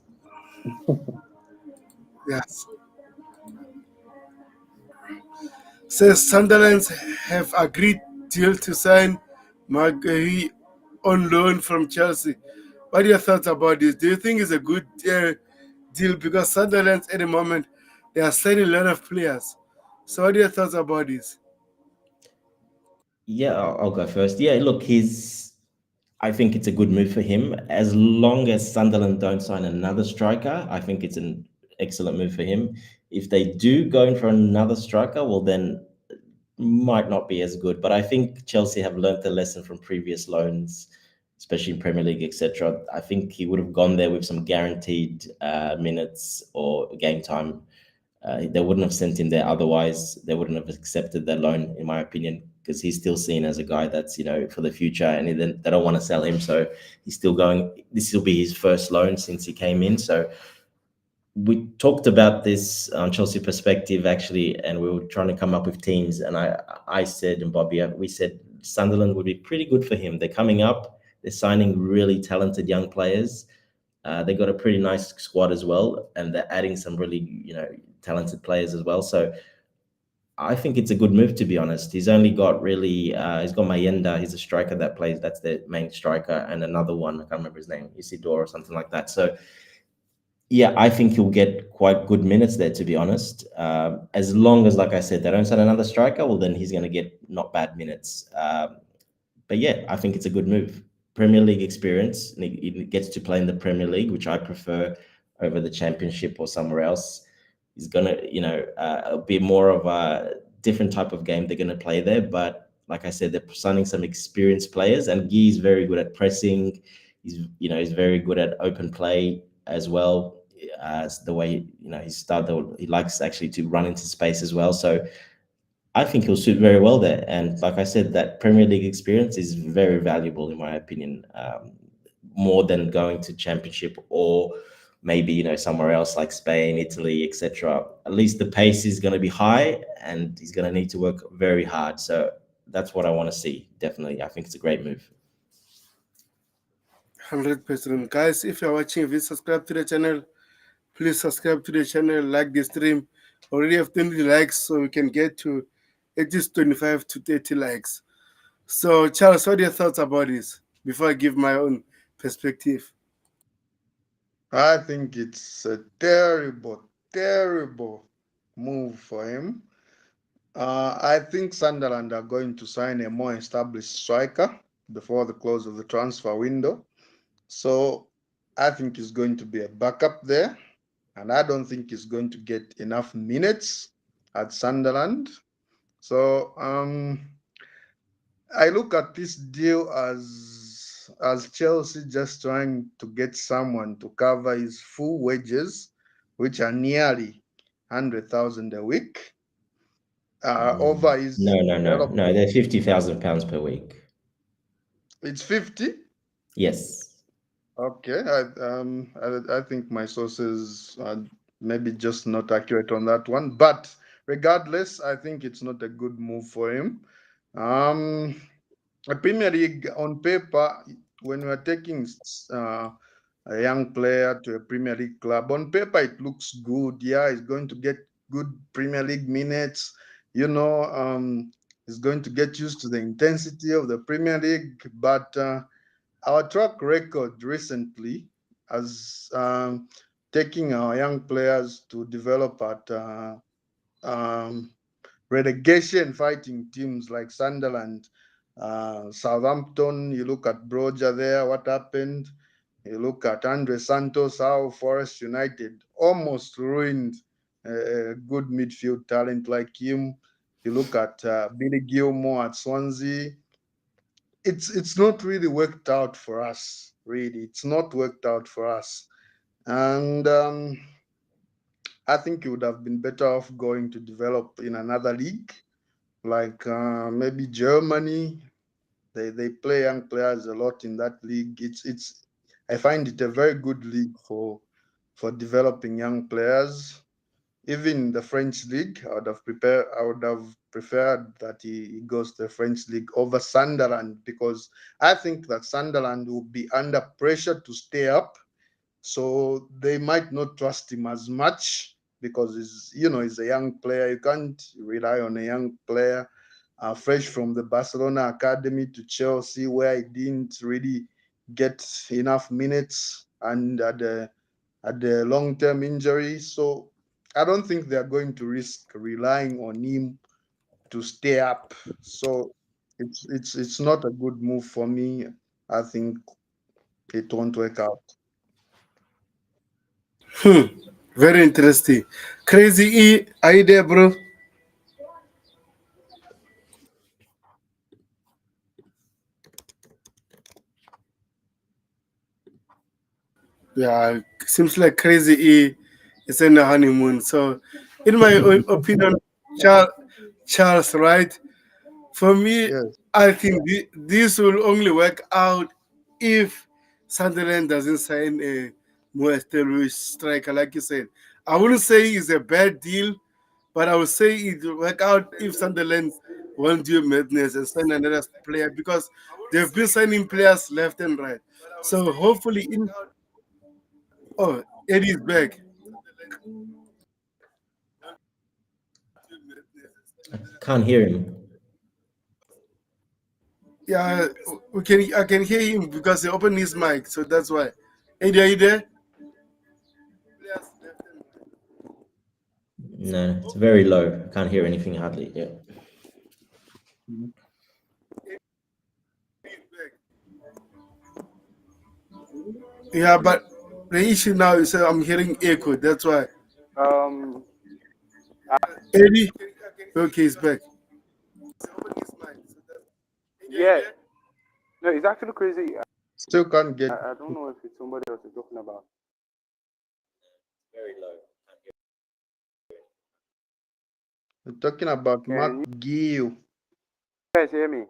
Yes. Says Sunderland have agreed deal to sign Maguire on loan from Chelsea. What are your thoughts about this? Do you think it's a good deal? Because Sunderland at the moment, they are signing a lot of players. So what are your thoughts about this? Yeah, I'll go first. Yeah, look, I think it's a good move for him. As long as Sunderland don't sign another striker, I think it's an excellent move for him. If they do go in for another striker, well, then might not be as good. But I think Chelsea have learnt the lesson from previous loans, especially in Premier League, etc. I think he would have gone there with some guaranteed minutes or game time. They wouldn't have sent him there otherwise. They wouldn't have accepted their loan, in my opinion, because he's still seen as a guy that's for the future, and they don't want to sell him, so he's still going. This will be his first loan since he came in, so we talked about this on Chelsea perspective actually, and we were trying to come up with teams. And I said, and Bobby, we said Sunderland would be pretty good for him. They're coming up. They're signing really talented young players. They got a pretty nice squad as well, and they're adding some really talented players as well. So I think it's a good move, to be honest. He's only got really, he's got Mayenda. He's a striker that plays. That's their main striker, and another one, I can't remember his name, Isidore or something like that. So yeah, I think he'll get quite good minutes there, to be honest. As long as, like I said, they don't sign another striker, well, then he's going to get not bad minutes. But yeah, I think it's a good move. Premier League experience, and he gets to play in the Premier League, which I prefer over the Championship or somewhere else. He's going to, be more of a different type of game they're going to play there. But like I said, they're signing some experienced players, and Guy is very good at pressing. He's very good at open play as well. The way he likes actually to run into space as well. So I think he'll suit very well there. And like I said, that Premier League experience is very valuable in my opinion, more than going to Championship or maybe somewhere else like Spain, Italy, etc. At least the pace is going to be high, and he's going to need to work very hard. So that's what I want to see. Definitely, I think it's a great move. 100%. Guys, if you're watching, please subscribe to the channel. Please subscribe to the channel, like the stream. Already have 20 likes, so we can get to at least 25 to 30 likes. So, Charles, what are your thoughts about this before I give my own perspective? I think it's a terrible move for him. I think Sunderland are going to sign a more established striker before the close of the transfer window. So I think he's going to be a backup there. And I don't think he's going to get enough minutes at Sunderland. So I look at this deal as Chelsea just trying to get someone to cover his full wages, which are nearly 100,000 a week, over his No. They're £50,000 per week. It's 50. Yes. Okay, I think my sources are maybe just not accurate on that one, but regardless, I think it's not a good move for him. A Premier League on paper, when we are taking a young player to a Premier League club, on paper it looks good. Yeah, he's going to get good Premier League minutes. He's going to get used to the intensity of the Premier League, but our track record recently as taking our young players to develop at um, relegation fighting teams like Sunderland, Southampton. You look at Broja there, what happened? You look at Andre Santos, how Forest United almost ruined a good midfield talent like him. You look at Billy Gilmore at Swansea. It's not really worked out for us. Really, it's not worked out for us, and I think it would have been better off going to develop in another league, like maybe Germany. They play young players a lot in that league. It's I find it a very good league for developing young players. Even the French league, I would have preferred that he goes to the French league over Sunderland, because I think that Sunderland will be under pressure to stay up, so they might not trust him as much because he's a young player. You can't rely on a young player fresh from the Barcelona academy to Chelsea, where he didn't really get enough minutes and had a long-term injury. So I don't think they're going to risk relying on him to stay up. So it's not a good move for me. I think it won't work out. Very interesting. Crazy E, are you there, bro? Yeah, seems like Crazy E is in the honeymoon. So, in my opinion, Charles, right? For me, Yes. I think this will only work out if Sunderland doesn't sign a more established striker, like you said. I wouldn't say it's a bad deal, but I would say it will work out if Sunderland won't do madness and sign another player, because they've been signing players left and right. So hopefully, Eddie's back. Can't hear him. Yeah, I can hear him because he opened his mic, so that's why. Eddie, are you there? No, it's very low. I can't hear anything hardly. Yeah. Yeah, but the issue now is I'm hearing echo. That's why. Um, Eddie, okay, he's back. yeah, no, it's actually crazy. Still can't get. I don't know if it's somebody else you're talking about. Very low. We're talking about Can Mark you Gill. guys hear me?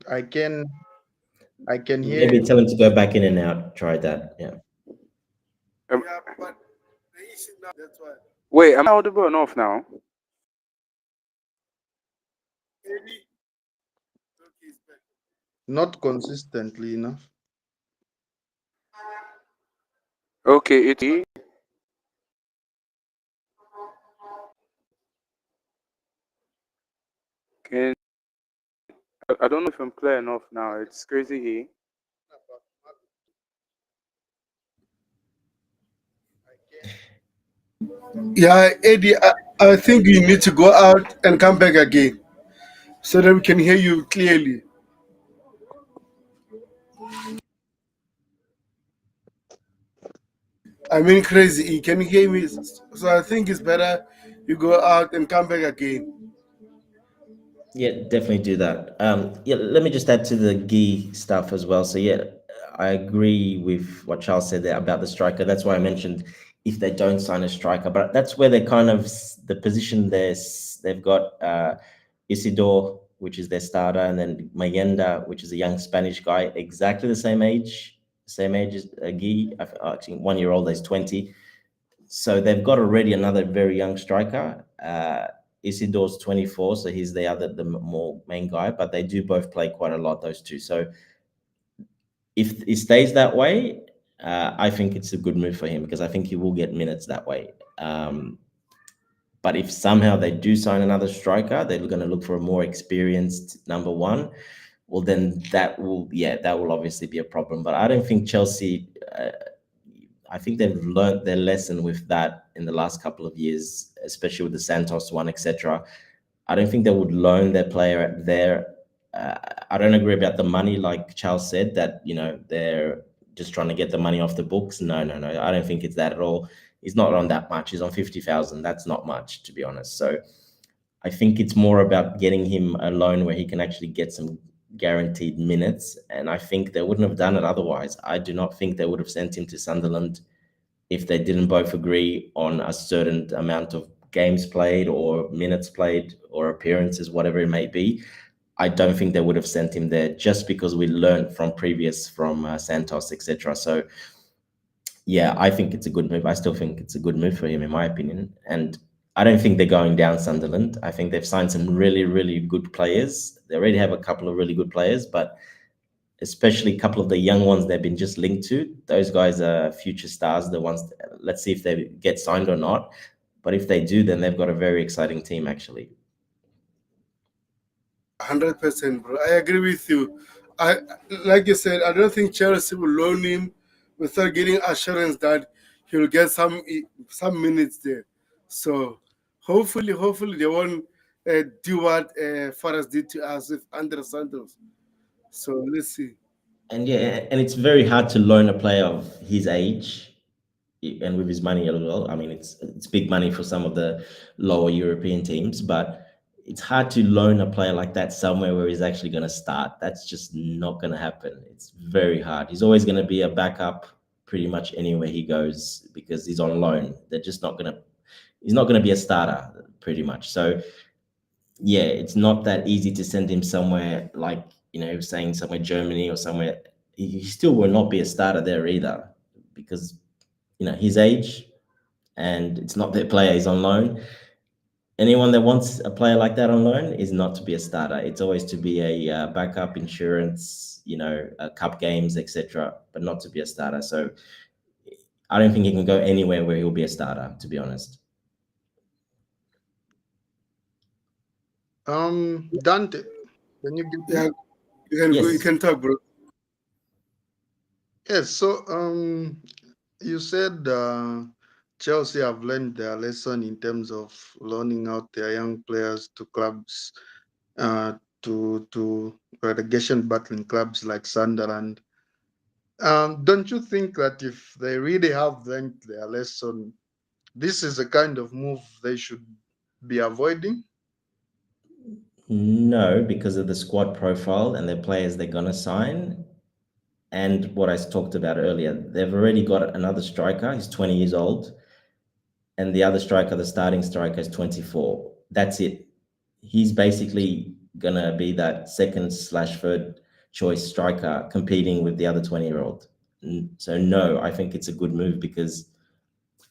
I can hear Maybe you. tell him to go back in and out. Try that. Yeah. Yeah, but the issue now, that's why. Wait, am I audible enough now? Eddie, okay, he's back. Not consistently enough. Okay, can I don't know if I'm clear enough now. It's crazy here. Yeah, Eddie, I think you need to go out and come back again so that we can hear you clearly. I mean, crazy. Can you hear me? So I think it's better you go out and come back again. Yeah, definitely do that. Yeah, let me just add to the Guy stuff as well. So yeah, I agree with what Charles said there about the striker. That's why I mentioned if they don't sign a striker, but that's where they kind of the position they've got Isidore, which is their starter, and then Mayenda, which is a young Spanish guy, exactly the same age as Guy. Actually, 1 year old. He's 20. So they've got already another very young striker. Isidore's 24, so he's the more main guy, but they do both play quite a lot, those two. So if it stays that way, I think it's a good move for him because I think he will get minutes that way. But if somehow they do sign another striker, they're going to look for a more experienced number one. Well, then that will obviously be a problem. But I don't think Chelsea. I think they've learned their lesson with that in the last couple of years, especially with the Santos one, etc. I don't think they would loan their player there. I don't agree about the money, like Charles said, that they're just trying to get the money off the books. No, no, no. I don't think it's that at all. He's not on that much. He's on 50,000. That's not much, to be honest. So I think it's more about getting him a loan where he can actually get some guaranteed minutes. And I think they wouldn't have done it otherwise. I do not think they would have sent him to Sunderland if they didn't both agree on a certain amount of games played or minutes played or appearances, whatever it may be. I don't think they would have sent him there just because we learned from Santos, etc. So yeah, I think it's a good move. I still think it's a good move for him, in my opinion. And I don't think they're going down Sunderland. I think they've signed some really, really good players. They already have a couple of really good players, but especially a couple of the young ones they've been just linked to. Those guys are future stars. The ones, let's see if they get signed or not. But if they do, then they've got a very exciting team, actually. 100%, bro. I agree with you. I like you said, I don't think Chelsea will loan him without getting assurance that he'll get some minutes there. So hopefully they won't do what Forest did to us with Andre Santos. So let's see. And yeah, and it's very hard to loan a player of his age and with his money as well. I mean, it's big money for some of the lower European teams, but it's hard to loan a player like that somewhere where he's actually going to start. That's just not going to happen. It's very hard. He's always going to be a backup pretty much anywhere he goes because he's on loan. They're just not going to. He's not going to be a starter pretty much. So yeah, it's not that easy to send him somewhere like saying somewhere Germany or somewhere. He still will not be a starter there either because his age, and it's not their player. He's on loan. Anyone that wants a player like that on loan is not to be a starter. It's always to be a backup insurance, cup games, etc., but not to be a starter. So I don't think he can go anywhere where he'll be a starter, to be honest. Dante, can you give Yeah, me? you Yes. can talk, bro. Yes. So you said Chelsea have learned their lesson in terms of loaning out their young players to clubs, to relegation battling clubs like Sunderland. Don't you think that if they really have learned their lesson, this is a kind of move they should be avoiding? No, because of the squad profile and the players they're going to sign. And what I talked about earlier, they've already got another striker. He's 20 years old. And the other striker, the starting striker, is 24. That's it. He's basically going to be that second/third choice striker competing with the other 20-year-old. So, no, I think it's a good move because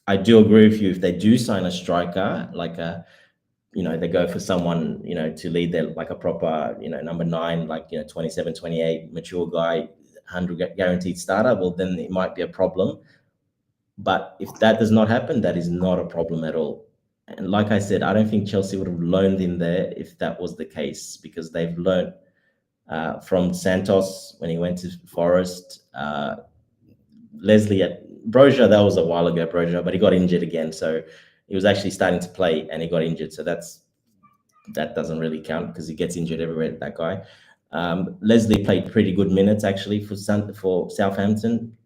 I do agree with you. If they do sign a striker, like they go for someone, to lead their, like a proper, number 9, like, 27, 28, mature guy, 100 guaranteed starter, well, then it might be a problem. But if that does not happen, that is not a problem at all. And like I said, I don't think Chelsea would have loaned him there if that was the case, because they've learned from Santos when he went to Forest. Leslie at Brozier, that was a while ago, Brozier, but he got injured again. So he was actually starting to play and he got injured. So that doesn't really count because he gets injured everywhere, that guy. Leslie played pretty good minutes actually for Southampton.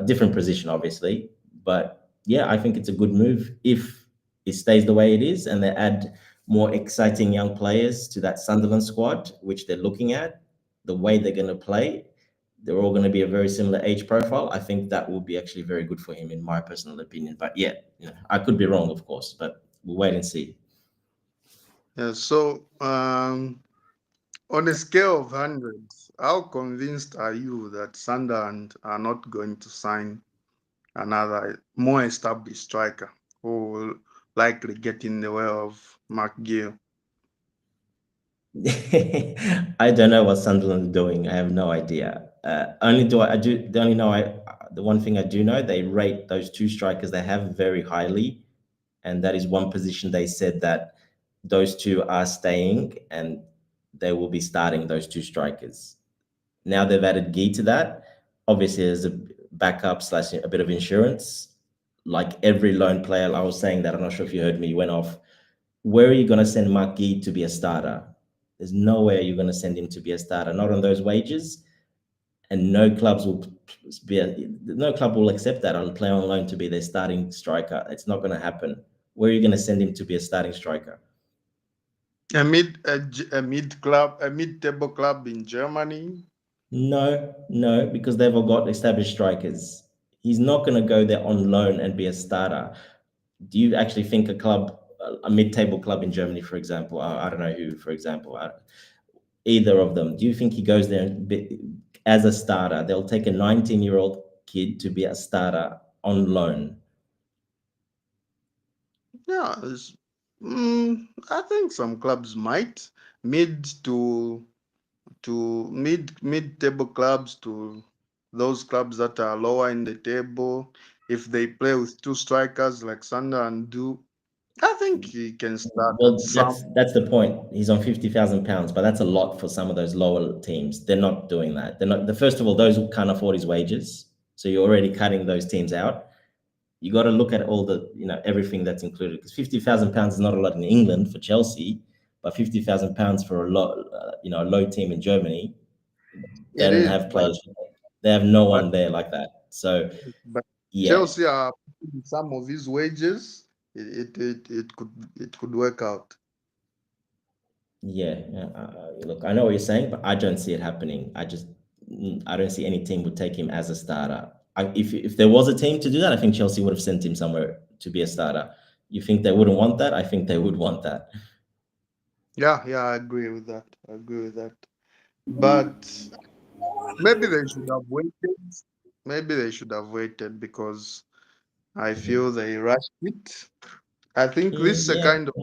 Different position, obviously. But yeah, I think it's a good move if it stays the way it is and they add more exciting young players to that Sunderland squad, which they're looking at, the way they're going to play, they're all going to be a very similar age profile. I think that will be actually very good for him, in my personal opinion. But yeah, I could be wrong, of course, but we'll wait and see. Yeah, so on a scale of 100, how convinced are you that Sunderland are not going to sign another more established striker who will likely get in the way of McGill? I don't know what Sunderland are doing. I have no idea. The one thing I do know, they rate those two strikers they have very highly, and that is one position they said that those two are staying and they will be starting those two strikers. Now they've added Guy to that. Obviously, there's a backup / a bit of insurance. Like every loan player, I was saying that, I'm not sure if you heard me, went off. Where are you going to send Mark Guy to be a starter? There's no way you're going to send him to be a starter, not on those wages. And no club will accept that on player on loan to be their starting striker. It's not going to happen. Where are you going to send him to be a starting striker? A mid-table club in Germany? No, because they've all got established strikers. He's not going to go there on loan and be a starter. Do you actually think a mid-table club in Germany, for example, I don't know who, for example, either of them, do you think he goes there as a starter? They'll take a 19-year-old kid to be a starter on loan. Yeah, I think some clubs might mid-table clubs to those clubs that are lower in the table. If they play with two strikers like Sunderland do, I think he can start. Well, that's the point. He's on £50,000, but that's a lot for some of those lower teams. They're not doing that. They're not. First of all, those who can't afford his wages, so you're already cutting those teams out. You got to look at all the, everything that's included, because £50,000 is not a lot in England for Chelsea, but £50,000 for a low team in Germany. They don't have players. They have no one there like that. So, but yeah. Chelsea are putting some of his wages. It could work out. Yeah. Look, I know what you're saying, but I don't see it happening. I don't see any team would take him as a starter. If there was a team to do that, I think Chelsea would have sent him somewhere to be a starter. You think they wouldn't want that? I think they would want that. Yeah, I agree with that. But maybe they should have waited. Because I feel they rushed it. I think this is a kind of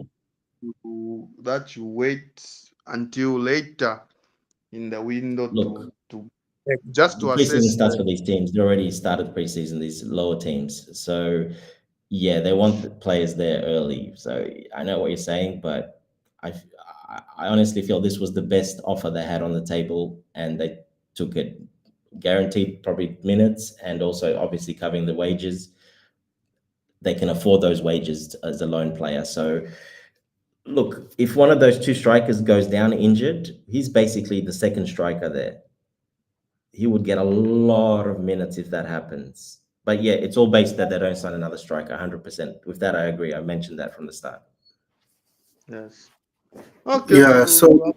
that you wait until later in the window to just to assess. Preseason starts for these teams. They already started preseason, these lower teams. So, yeah, they want the players there early. So I know what you're saying, but I honestly feel this was the best offer they had on the table, and they took it. Guaranteed probably minutes, and also obviously covering the wages. They can afford those wages as a loan player. So, look, if one of those two strikers goes down injured, he's basically the second striker there. He would get a lot of minutes if that happens. But yeah, it's all based that they don't sign another striker, 100%. With that, I agree. I mentioned that from the start. Yes. Okay. Yeah, so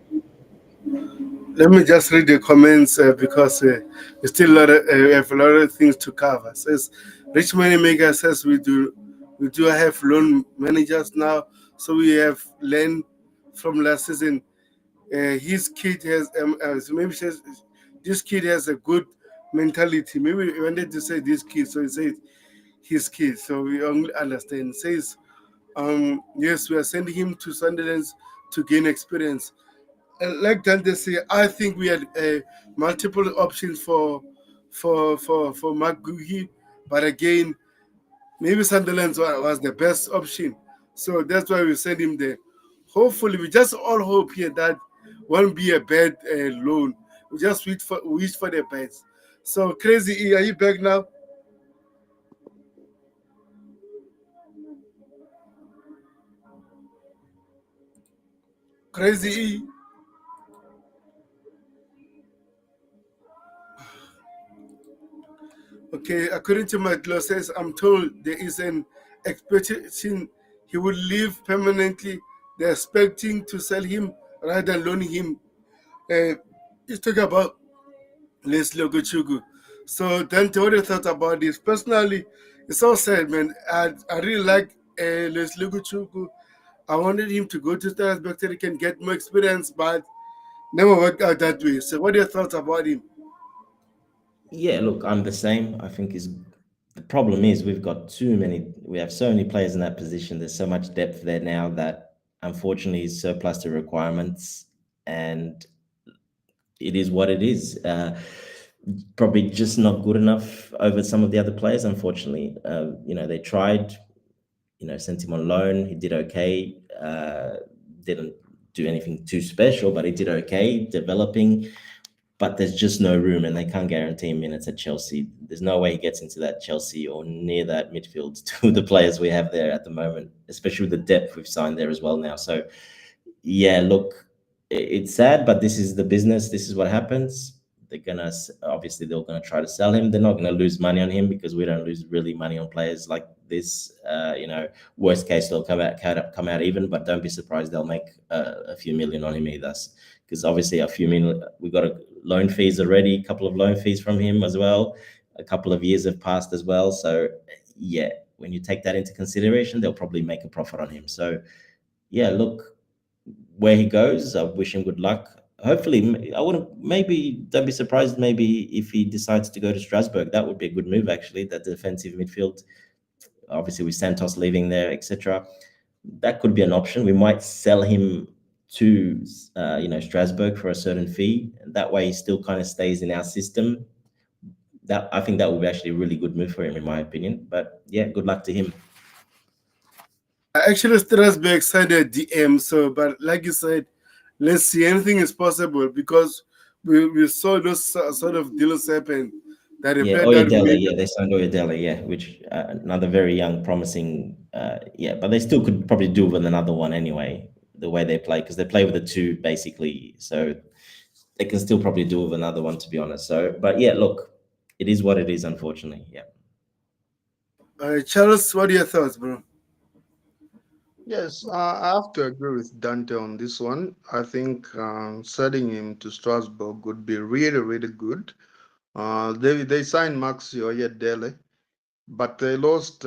let me just read the comments because there's still we have a lot of things to cover. Says Rich Moneymaker says we do have loan managers now, so we have learned from last season. His kid has so maybe says this kid has a good mentality. Maybe he wanted to say this kid, so he said his kid. So we only understand. Says yes, we are sending him to Sunderland to gain experience. Like Dante say, I think we had multiple options for Mark Guhi, but again, maybe Sunderland was the best option, so that's why we sent him there. Hopefully, we just all hope here that won't be a bad loan. We just wish for the best. So, Crazy E, are you back now? Crazy E. Okay, according to my glosses, I'm told there is an expectation he will leave permanently they're expecting to sell him rather than loan him. Uh, you talk about Les Logochugu. So Dante, what do you thought about this? Personally, it's all sad, man. I really like Les Logochugu. I wanted him to go to Strasbourg so he can get more experience, but never worked out that way. So what are your thoughts about him? Yeah, look, I'm the same. I think is the problem is we've got too many. We have so many players in that position. There's so much depth there now that unfortunately is surplus to requirements, and it is what it is. Probably just not good enough over some of the other players. Unfortunately, they tried. Sent him on loan. He did okay. Didn't do anything too special, but he did okay, developing. But there's just no room, and they can't guarantee him minutes at Chelsea. There's no way he gets into that Chelsea or near that midfield to the players we have there at the moment, especially with the depth we've signed there as well now. So, yeah, look, it's sad, but this is the business. This is what happens. They're gonna try to sell him. They're not gonna lose money on him because we don't lose really money on players like this. Worst case they'll come out even, but don't be surprised they'll make a few million on him either. Because obviously a few million, we got loan fees already, a couple of loan fees from him as well. A couple of years have passed as well. So yeah, when you take that into consideration, they'll probably make a profit on him. So yeah, look, where he goes, I wish him good luck. Hopefully, I wouldn't. Maybe don't be surprised. Maybe if he decides to go to Strasbourg, that would be a good move. Actually, that defensive midfield. Obviously, with Santos leaving there, etc., that could be an option. We might sell him to Strasbourg for a certain fee. That way, he still kind of stays in our system. That I think that would be actually a really good move for him, in my opinion. But yeah, good luck to him. Actually, Strasbourg signed a DM, so but like you said, let's see, anything is possible because we saw those sort of deals happen that a Yeah, player that we Oyedele, made. yeah, they signed Oyedele, yeah, which another very young, promising, yeah, but they still could probably do with another one anyway, the way they play, because they play with the two basically, so they can still probably do with another one, to be honest. So, but yeah, look, it is what it is, unfortunately. Yeah. Charles, what are your thoughts, bro? Yes, I have to agree with Dante on this one. I think sending him to Strasbourg would be really, really good. They signed Maxi Oyedele, but they lost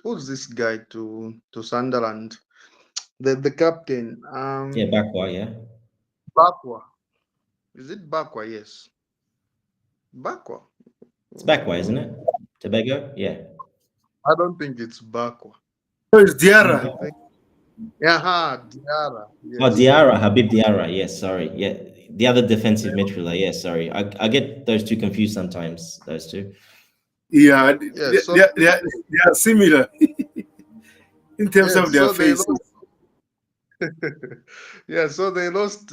who's this guy to Sunderland? The captain, Yeah, Bakwa, yeah. Bakwa. Is it Bakwa? Yes, Bakwa. It's Bakwa, isn't Mm, it? Tobago? Yeah. I don't think it's Bakwa. Oh, it's I Diarra. think yeah, Diarra. Oh, Yes. Diarra, Habib Diarra. Yes, sorry. Yeah, the other defensive midfielder. Yes, sorry. I get those two confused sometimes, those two. Yeah, Yeah. they are similar in terms of Yes. their So they faces. lost. Yeah. So they lost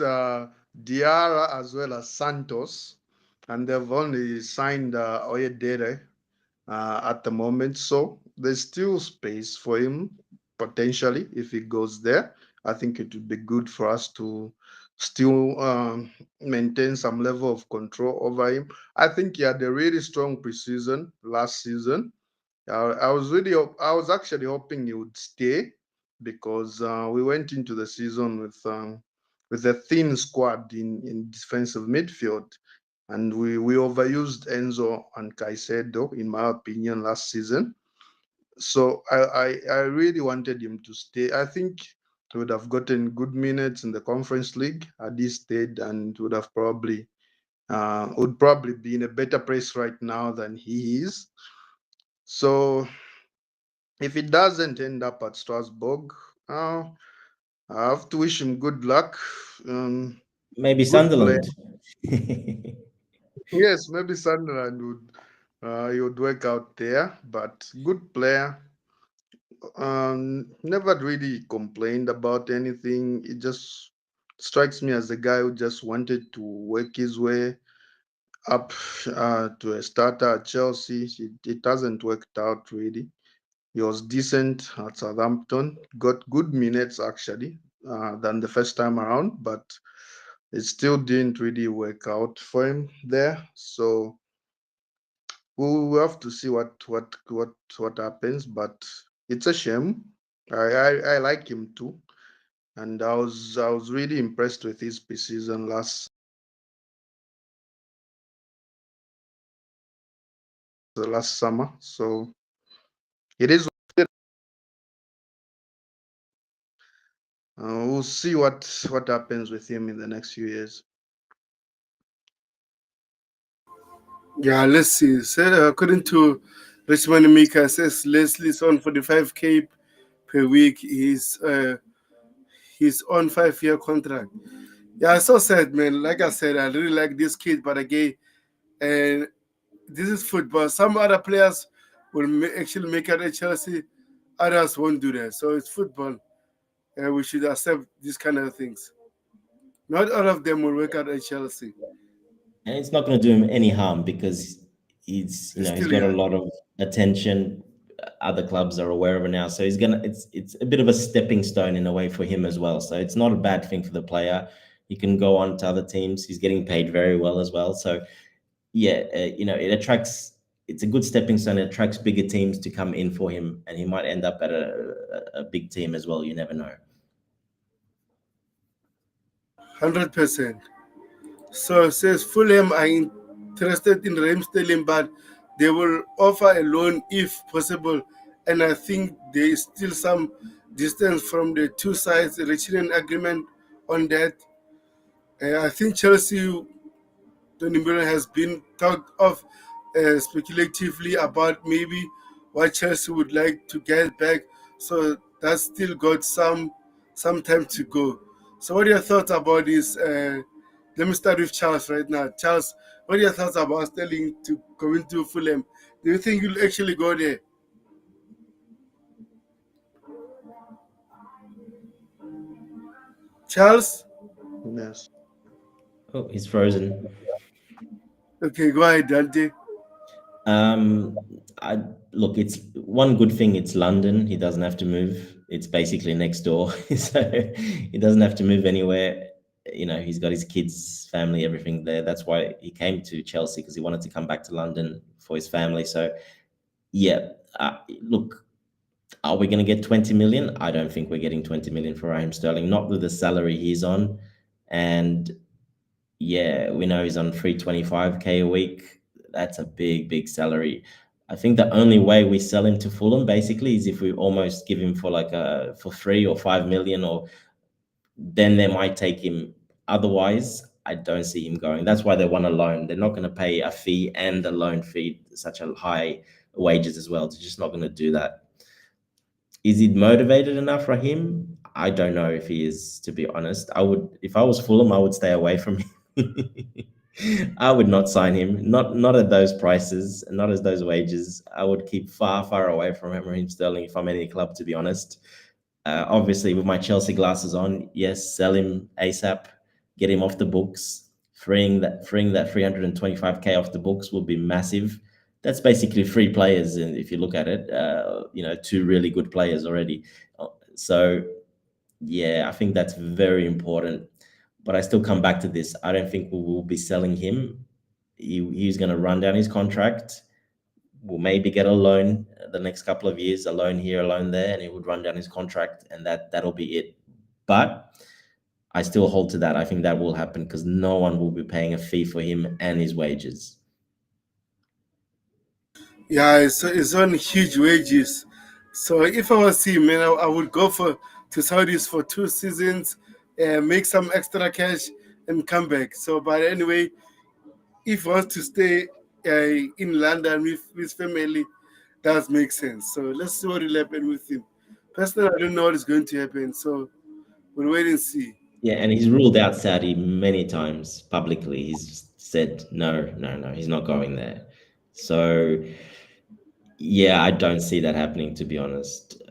Diarra as well as Santos, and they've only signed Oyedere at the moment. So there's still space for him potentially if he goes there. I think it would be good for us to still maintain some level of control over him. I think he had a really strong preseason last season. I was actually hoping he would stay because we went into the season with a thin squad in defensive midfield, and we overused Enzo and Caicedo, in my opinion, last season. So I really wanted him to stay. I think he would have gotten good minutes in the Conference League had he stayed, and would probably be in a better place right now than he is. So if it doesn't end up at Strasbourg, uh, I have to wish him good luck. Maybe Good player. Sunderland. Yes, maybe Sunderland would he would work out there, but good player. Never really complained about anything. It just strikes me as a guy who just wanted to work his way up to a starter at Chelsea. It hasn't worked out really. He was decent at Southampton, got good minutes actually than the first time around, but it still didn't really work out for him there. So we'll have to see what happens. But it's a shame. I like him too, and I was really impressed with his preseason last summer. So it is. We'll see what happens with him in the next few years. Yeah, let's see. So, according to Richmond Mika, says Leslie's on 45K per week. He's on 5-year contract. Yeah, so sad, man. Like I said, I really like this kid, but again, and this is football. Some other players will actually make it at Chelsea. Others won't do that. So it's football. We should accept these kind of things. Not all of them will work out at Chelsea. And it's not going to do him any harm because It's he's still got a young. lot of attention. Other clubs are aware of it now, so it's a bit of a stepping stone in a way for him as well. So it's not a bad thing for the player. He can go on to other teams. He's getting paid very well as well. So yeah, it attracts. It's a good stepping stone. It attracts bigger teams to come in for him, and he might end up at a big team as well. You never know. 100%. So it says Fulham are interested in Raheem Sterling, but they will offer a loan if possible. And I think there is still some distance from the two sides reaching an agreement on that. I think Chelsea, Tony Miller has been talked of speculatively about maybe what Chelsea would like to get back. So that's still got some time to go. So what are your thoughts about this? Let me start with Charles right now. Charles, what are your thoughts about Sterling to go into Fulham? Do you think you'll actually go there? Charles? Yes. Oh, he's frozen. Okay, go ahead, Dante. I look. It's one good thing. It's London. He doesn't have to move. It's basically next door, so he doesn't have to move anywhere. He's got his kids, family, everything there. That's why he came to Chelsea because he wanted to come back to London for his family. So yeah, look, are we going to get 20 million? I don't think we're getting 20 million for Raheem Sterling. Not with the salary he's on, and yeah, we know he's on 325K a week. That's a big, big salary. I think the only way we sell him to Fulham basically is if we almost give him for 3 or 5 million, or then they might take him. Otherwise, I don't see him going. That's why they want a loan. They're not going to pay a fee and a loan fee, such a high wages as well. They're just not going to do that. Is he motivated enough, Raheem? I don't know if he is, to be honest. If I was Fulham, I would stay away from him. I would not sign him. Not at those prices, not at those wages. I would keep far, far away from Raheem Sterling if I'm any club, to be honest. Obviously, with my Chelsea glasses on, yes, sell him ASAP, get him off the books. Freeing that 325K off the books will be massive. That's basically three players, and if you look at it, two really good players already. So yeah, I think that's very important. But I still come back to this. I don't think we will be selling him. He's going to run down his contract. We'll maybe get a loan the next couple of years, a loan here, a loan there, and he would run down his contract, and that'll be it. But I still hold to that. I think that will happen because no one will be paying a fee for him and his wages. Yeah, it's on huge wages. So if I was him, man, I would go to Saudis for 2 seasons, make some extra cash, and come back. So, but anyway, if he wants to stay in London with his family, does make sense. So let's see what will happen with him. Personally, I don't know what is going to happen. So we'll wait and see. Yeah, and he's ruled out Saudi many times publicly. He's said no, no, no, he's not going there. So yeah, I don't see that happening, to be honest.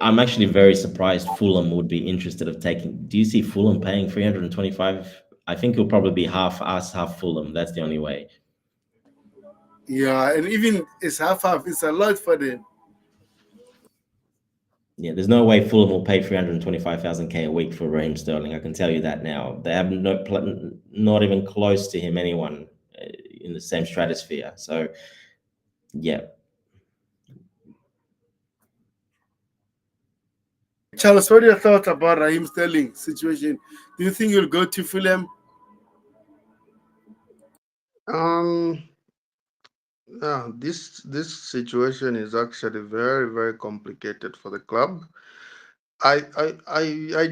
I'm actually very surprised Fulham would be interested of taking. Do you see Fulham paying 325? I think it'll probably be half us, half Fulham. That's the only way. Yeah, and even it's half. It's a lot for them. Yeah, there's no way Fulham will pay 325,000K a week for Raheem Sterling. I can tell you that now. They have not even close to him anyone in the same stratosphere. So, yeah, Charles, what are your thoughts about Raheem Sterling situation? Do you think he'll go to Fulham? Um, yeah, this situation is actually very, very complicated for the club. I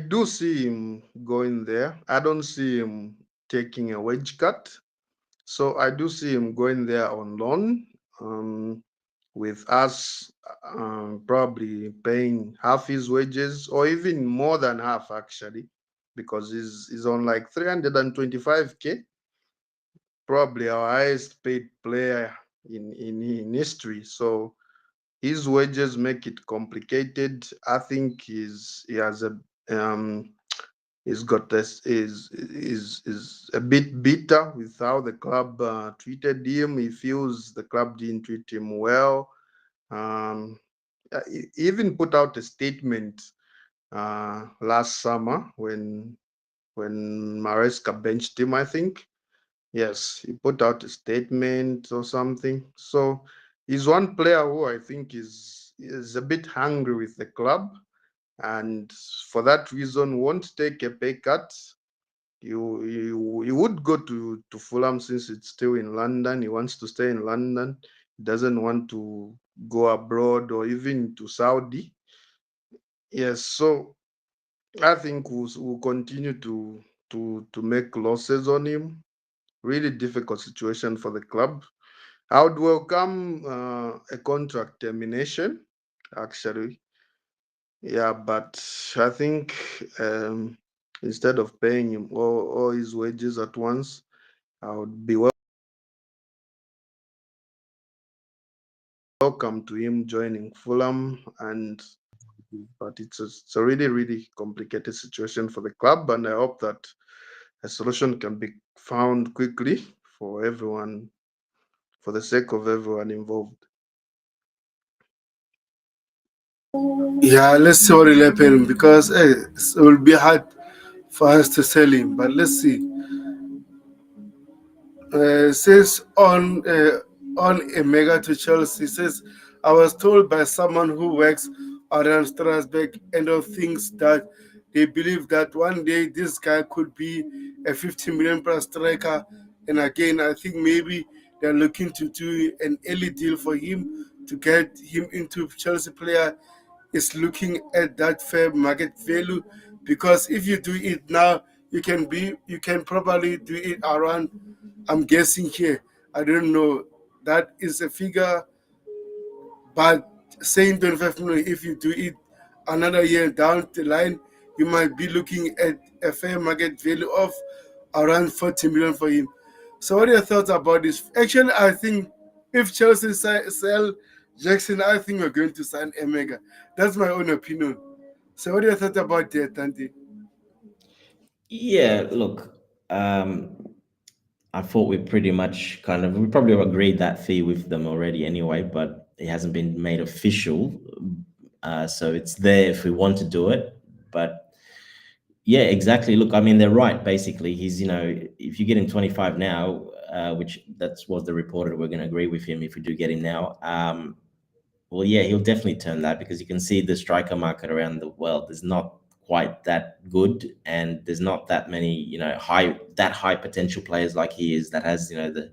do see him going there. I don't see him taking a wage cut. So I do see him going there on loan, with us probably paying half his wages or even more than half actually, because he's on like 325K, probably our highest paid player in history. So his wages make it complicated. I think he has a um, he's got this is a bit bitter with how the club treated him. He feels the club didn't treat him well. Um, he even put out a statement last summer when Maresca benched him, I think. Yes, he put out a statement or something. So he's one player who I think is a bit hungry with the club, and for that reason won't take a pay cut. You would go to Fulham since it's still in London. He wants to stay in London. He doesn't want to go abroad or even to Saudi. Yes, so I think we'll continue to make losses on him. Really difficult situation for the club. I would welcome a contract termination, actually. Yeah, but I think instead of paying him all his wages at once, I would be welcome to him joining Fulham. And but it's a really, really complicated situation for the club, and I hope that a solution can be found quickly for everyone, for the sake of everyone involved. Yeah, let's see what will happen because it will be hard for us to sell him. But let's see. Says on a mega to Chelsea says I was told by someone who works around Strasbourg and of things that they believe that one day this guy could be a 50 million plus striker. And again, I think maybe they're looking to do an early deal for him to get him into Chelsea player is looking at that fair market value because if you do it now you can probably do it around, I'm guessing here, I don't know, that is a figure, but saying 25 million, if you do it another year down the line, you might be looking at a fair market value of around 40 million for him. So, what are your thoughts about this? Actually, I think if Chelsea sell Jackson, I think we're going to sign Emega. That's my own opinion. So, what are your thoughts about that, Tanti? Yeah, look, um, I thought we pretty much we probably agreed that fee with them already anyway, but it hasn't been made official. So it's there if we want to do it. But yeah, exactly. Look, I mean, they're right. Basically, he's, if you get him 25 now, which that's was the reported, we're going to agree with him if we do get him now. Well, yeah, he'll definitely turn that because you can see the striker market around the world is not quite that good, and there's not that many, high potential players like he is that has, the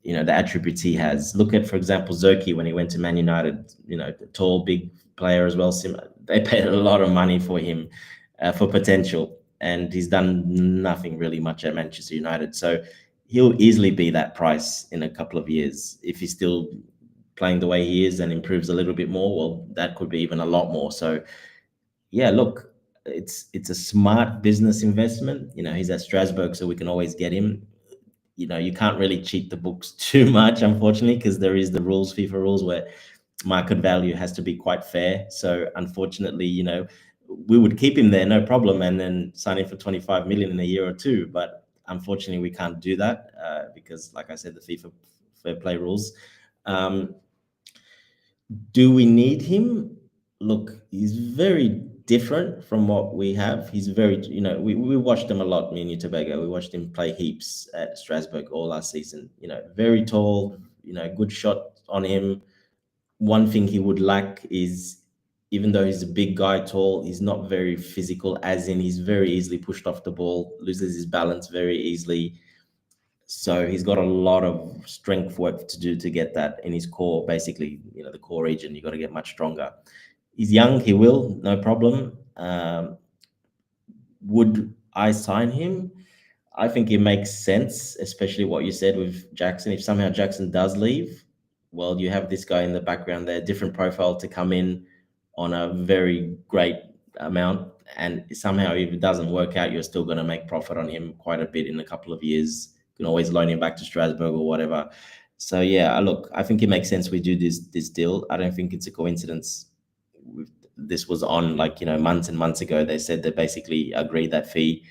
attributes he has. Look at, for example, Zoki when he went to Man United. The tall, big player as well. They paid a lot of money for him for potential, and he's done nothing really much at Manchester United. So he'll easily be that price in a couple of years if he's still playing the way he is and improves a little bit more. Well, that could be even a lot more. So yeah, look, it's a smart business investment. He's at Strasbourg, so we can always get him. You can't really cheat the books too much, unfortunately, because there is the rules, FIFA rules, where market value has to be quite fair. So unfortunately, we would keep him there, no problem, and then sign him for 25 million in a year or two. But unfortunately, we can't do that because, like I said, the FIFA fair play rules. Um, do we need him? Look, he's very different from what we have. He's very, we watched him a lot, me and you, Tobago. We watched him play heaps at Strasbourg all last season. Very tall, good shot on him. One thing he would lack is even though he's a big guy, tall, he's not very physical, as in he's very easily pushed off the ball, loses his balance very easily. So he's got a lot of strength work to do to get that in his core, basically, the core region. You got to get much stronger. He's young, he will, no problem. Would I sign him? I think it makes sense, especially what you said with Jackson. If somehow Jackson does leave, well, you have this guy in the background there, different profile to come in on a very great amount. And somehow, if it doesn't work out, you're still going to make profit on him quite a bit in a couple of years. You can always loan him back to Strasbourg or whatever. So yeah, look, I think it makes sense we do this deal. I don't think it's a coincidence. This was on months and months ago. They said they basically agreed that fee.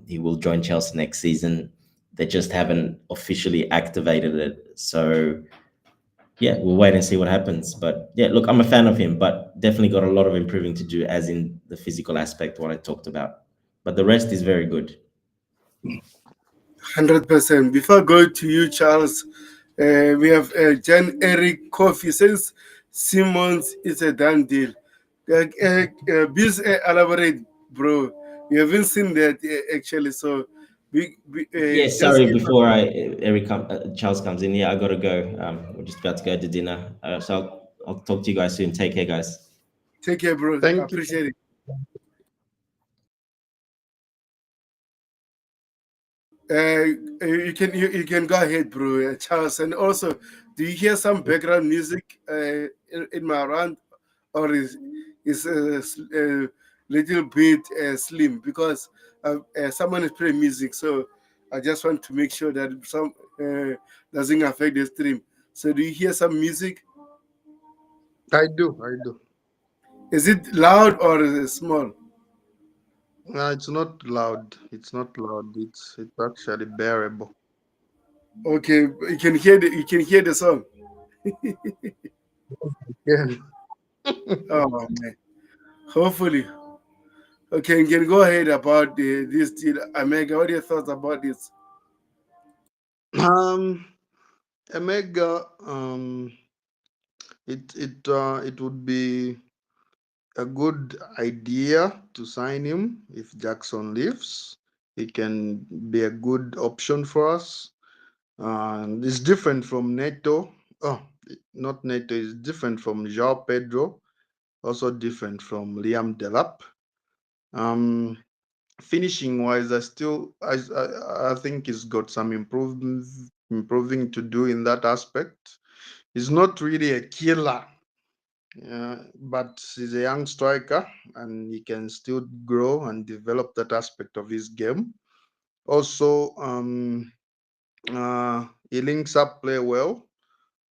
He will join Chelsea next season. They just haven't officially activated it. So yeah, we'll wait and see what happens. But yeah, look, I'm a fan of him, but definitely got a lot of improving to do, as in the physical aspect, what I talked about. But the rest is very good. 100%. Before I go to you, Charles, we have Jan Eric Coffee says Simons is a done deal. Please elaborate, bro. We haven't seen that actually, so Yeah, just sorry. give us. Before Charles comes in, yeah, I gotta go. We're just about to go to dinner. So I'll talk to you guys soon. Take care, guys. Take care, bro. I Thank you. appreciate it. You can go ahead, bro, Charles. And also, do you hear some background music in my round, or is a little bit slim because someone is playing music? So I just want to make sure that some doesn't affect the stream. So do you hear some music? I do. Is it loud or is it small? It's not loud. It's not loud. It's actually bearable. Okay, you can hear the song. Yeah. Oh man, hopefully. Okay, you can go ahead about this deal. Omega, what are your thoughts about this? um, Omega. It would be a good idea to sign him if Jackson leaves. He can be a good option for us. It's different from Neto. Oh, not Neto. It's different from João Pedro. Also different from Liam Delap. Um, Finishing wise, I think he's got some improving to do in that aspect. He's not really a killer, but he's a young striker and he can still grow and develop that aspect of his game. Also, he links up play well,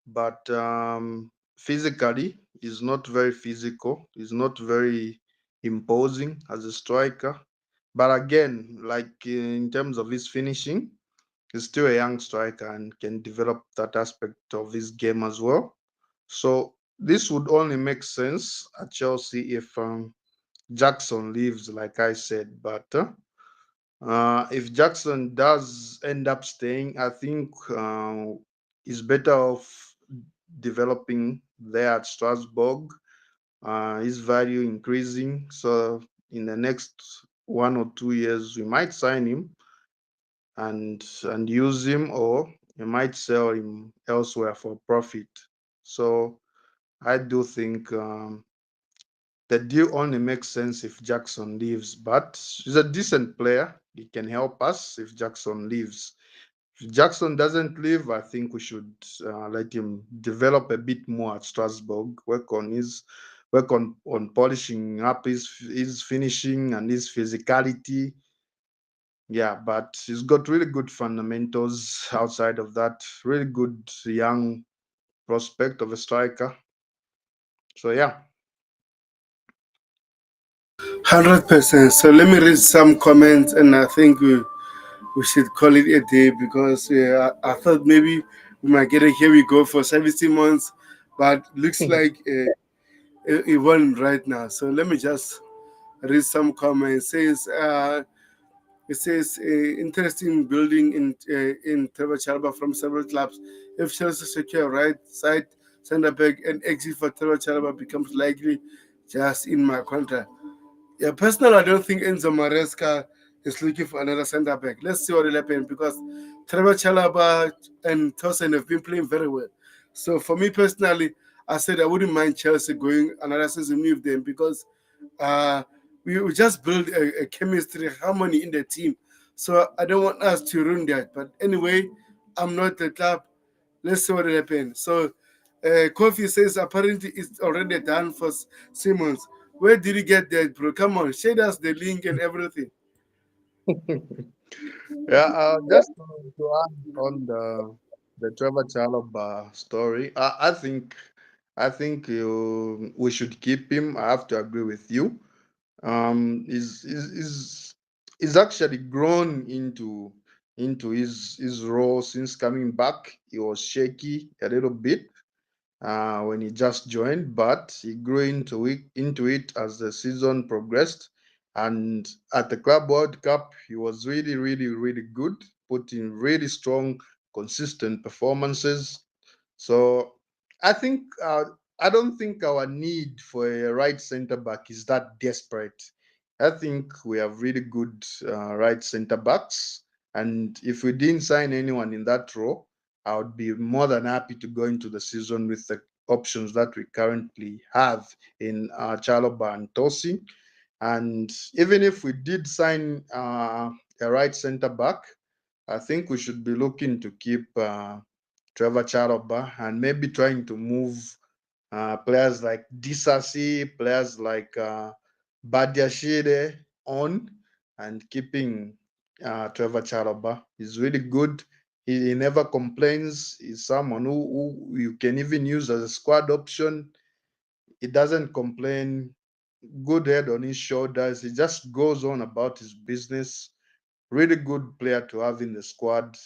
but physically, he's not very physical. He's not very imposing as a striker. But again, like in terms of his finishing, he's still a young striker and can develop that aspect of his game as well. So this would only make sense at Chelsea if Jackson leaves, like I said. But if Jackson does end up staying, I think he's better off developing there at Strasbourg. His value increasing. So in the next 1 or 2 years, we might sign him and use him, or you might sell him elsewhere for profit. So I do think the deal only makes sense if Jackson leaves, but he's a decent player. He can help us if Jackson leaves. If Jackson doesn't leave, I think we should let him develop a bit more at Strasbourg, work on polishing up his finishing and his physicality. Yeah, but he's got really good fundamentals outside of that. Really good young prospect of a striker. So yeah. 100%. So let me read some comments, and I think we should call it a day because I thought maybe we might get a here we go for Xavi Simons, but looks like it won right now. So let me just read some comments. It says interesting building in Trevor Chalba from several clubs. If Chelsea secure right side centre back and exit for Trevor Chalaba becomes likely just in my contract. Yeah, personally, I don't think Enzo Maresca is looking for another centre back. Let's see what will happen because Trevor Chalaba and Tosin have been playing very well. So for me personally, I said I wouldn't mind Chelsea going another season with them because uh, we just build a chemistry, harmony in the team. So I don't want us to ruin that. But anyway, I'm not the club. Let's see what will happen. So Kofi says apparently it's already done for Simons. Where did you get that, bro? Come on, share us the link and everything. Yeah, just to add on the Trevor Chalobah story, I think we should keep him. I have to agree with you. Is actually grown into his role since coming back. He was shaky a little bit when he just joined, but he grew into it as the season progressed. And at the Club World Cup, he was really, really, really good, put in really strong, consistent performances. So I think I don't think our need for a right centre back is that desperate. I think we have really good right centre backs, and if we didn't sign anyone in that role, I would be more than happy to go into the season with the options that we currently have in Chaloba and Tosi. And even if we did sign a right centre back, I think we should be looking to keep Trevor Chalobah and maybe trying to move players like Disasi, players like Badiashile on, and keeping Trevor Chalobah. He's really good. He never complains. He's someone who you can even use as a squad option. He doesn't complain. Good head on his shoulders. He just goes on about his business. Really good player to have in the squad.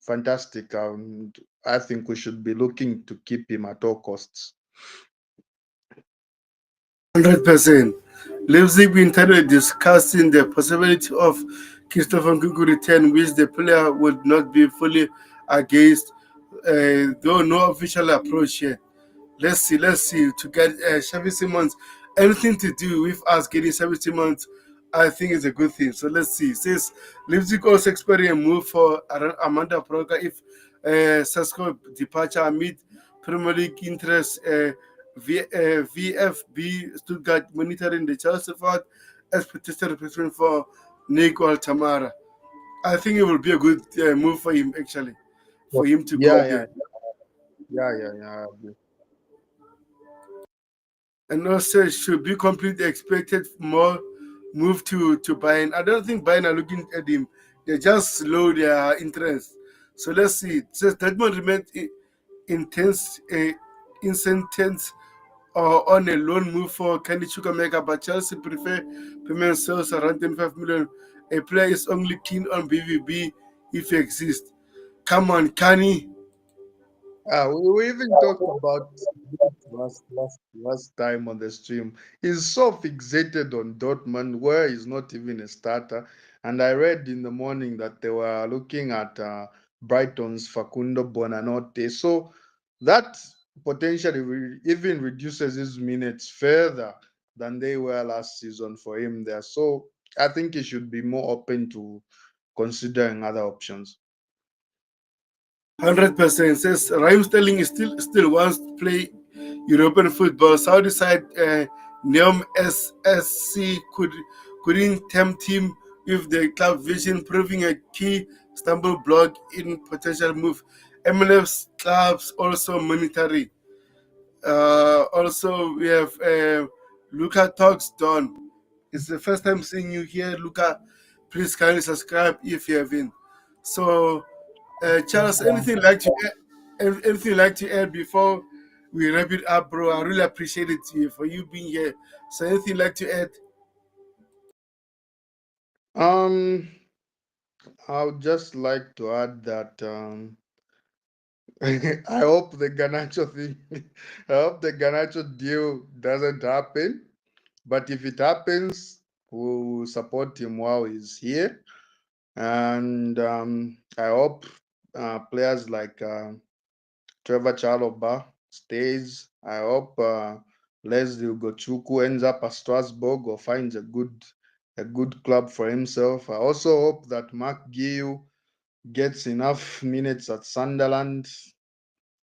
Fantastic. I think we should be looking to keep him at all costs. 100%. Leipzig been internally discussing the possibility of Christopher Nkunku return, which the player would not be fully against, though no official approach yet. Let's see. To get Xavi Simons, anything to do with us getting Xavi Simons, I think is a good thing. So let's see. It says Leipzig also expecting a move for Amanda Broga if Sasko departure amid Premier League interest. VFB Stuttgart monitoring the Chelsea forward as potential replacement for Nico Altamara. I think it will be a good move for him actually, for him to go Yeah, yeah, there. yeah. And also should be completely expected more move to Bayern. I don't think Bayern are looking at him. They just slow their interest. So let's see. It says Dortmund remains intense, intense on a loan move for Kenny Chukwemeka, but Chelsea prefer payment sales around 25 million. A player is only keen on BVB if he exists. Come on, Kenny. We even talked about this last time on the stream. He's so fixated on Dortmund, where he's not even a starter. And I read in the morning that they were looking at Brighton's Facundo Bonanotte. So that potentially even reduces his minutes further than they were last season for him there. So I think he should be more open to considering other options. 100% says Raheem Sterling is still wants to play European football. Saudi side Neom SSC couldn't tempt him with the club vision, proving a key stumble block in potential move. MLS clubs also monitoring. Also, we have Luca Talks Done. It's the first time seeing you here, Luca. Please kindly subscribe if you haven't. So, Charles, anything you like to add before we wrap it up, bro? I really appreciate it for you being here. So, anything you like to add? Um, I would just like to add that I hope the Garnacho thing, I hope the Garnacho deal doesn't happen. But if it happens, we'll support him while he's here. And I hope players like Trevor Chalobah stays. I hope Leslie Ugochukwu ends up at Strasbourg or finds a good club for himself. I also hope that Mark Gill gets enough minutes at Sunderland.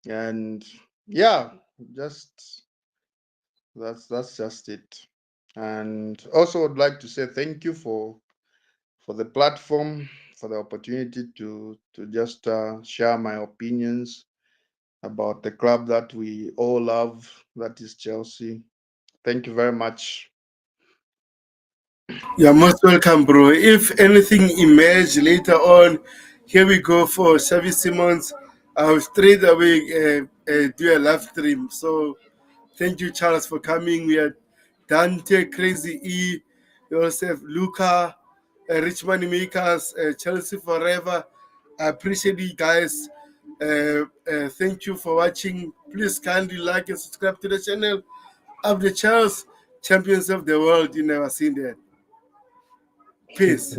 And yeah, just that's just it. And also would like to say thank you for the platform, for the opportunity to just share my opinions about the club that we all love, that is Chelsea. Thank you very much. You're most welcome, bro. If anything emerge later on, here we go for Xavi Simons. I'll straight away do a live stream. So thank you, Charles, for coming. We are Dante, Crazy E, Joseph, Luca, Richmond Makers, Chelsea Forever. I appreciate you guys. Thank you for watching. Please kindly like and subscribe to the channel of the Charles, champions of the world. You never seen that. Peace.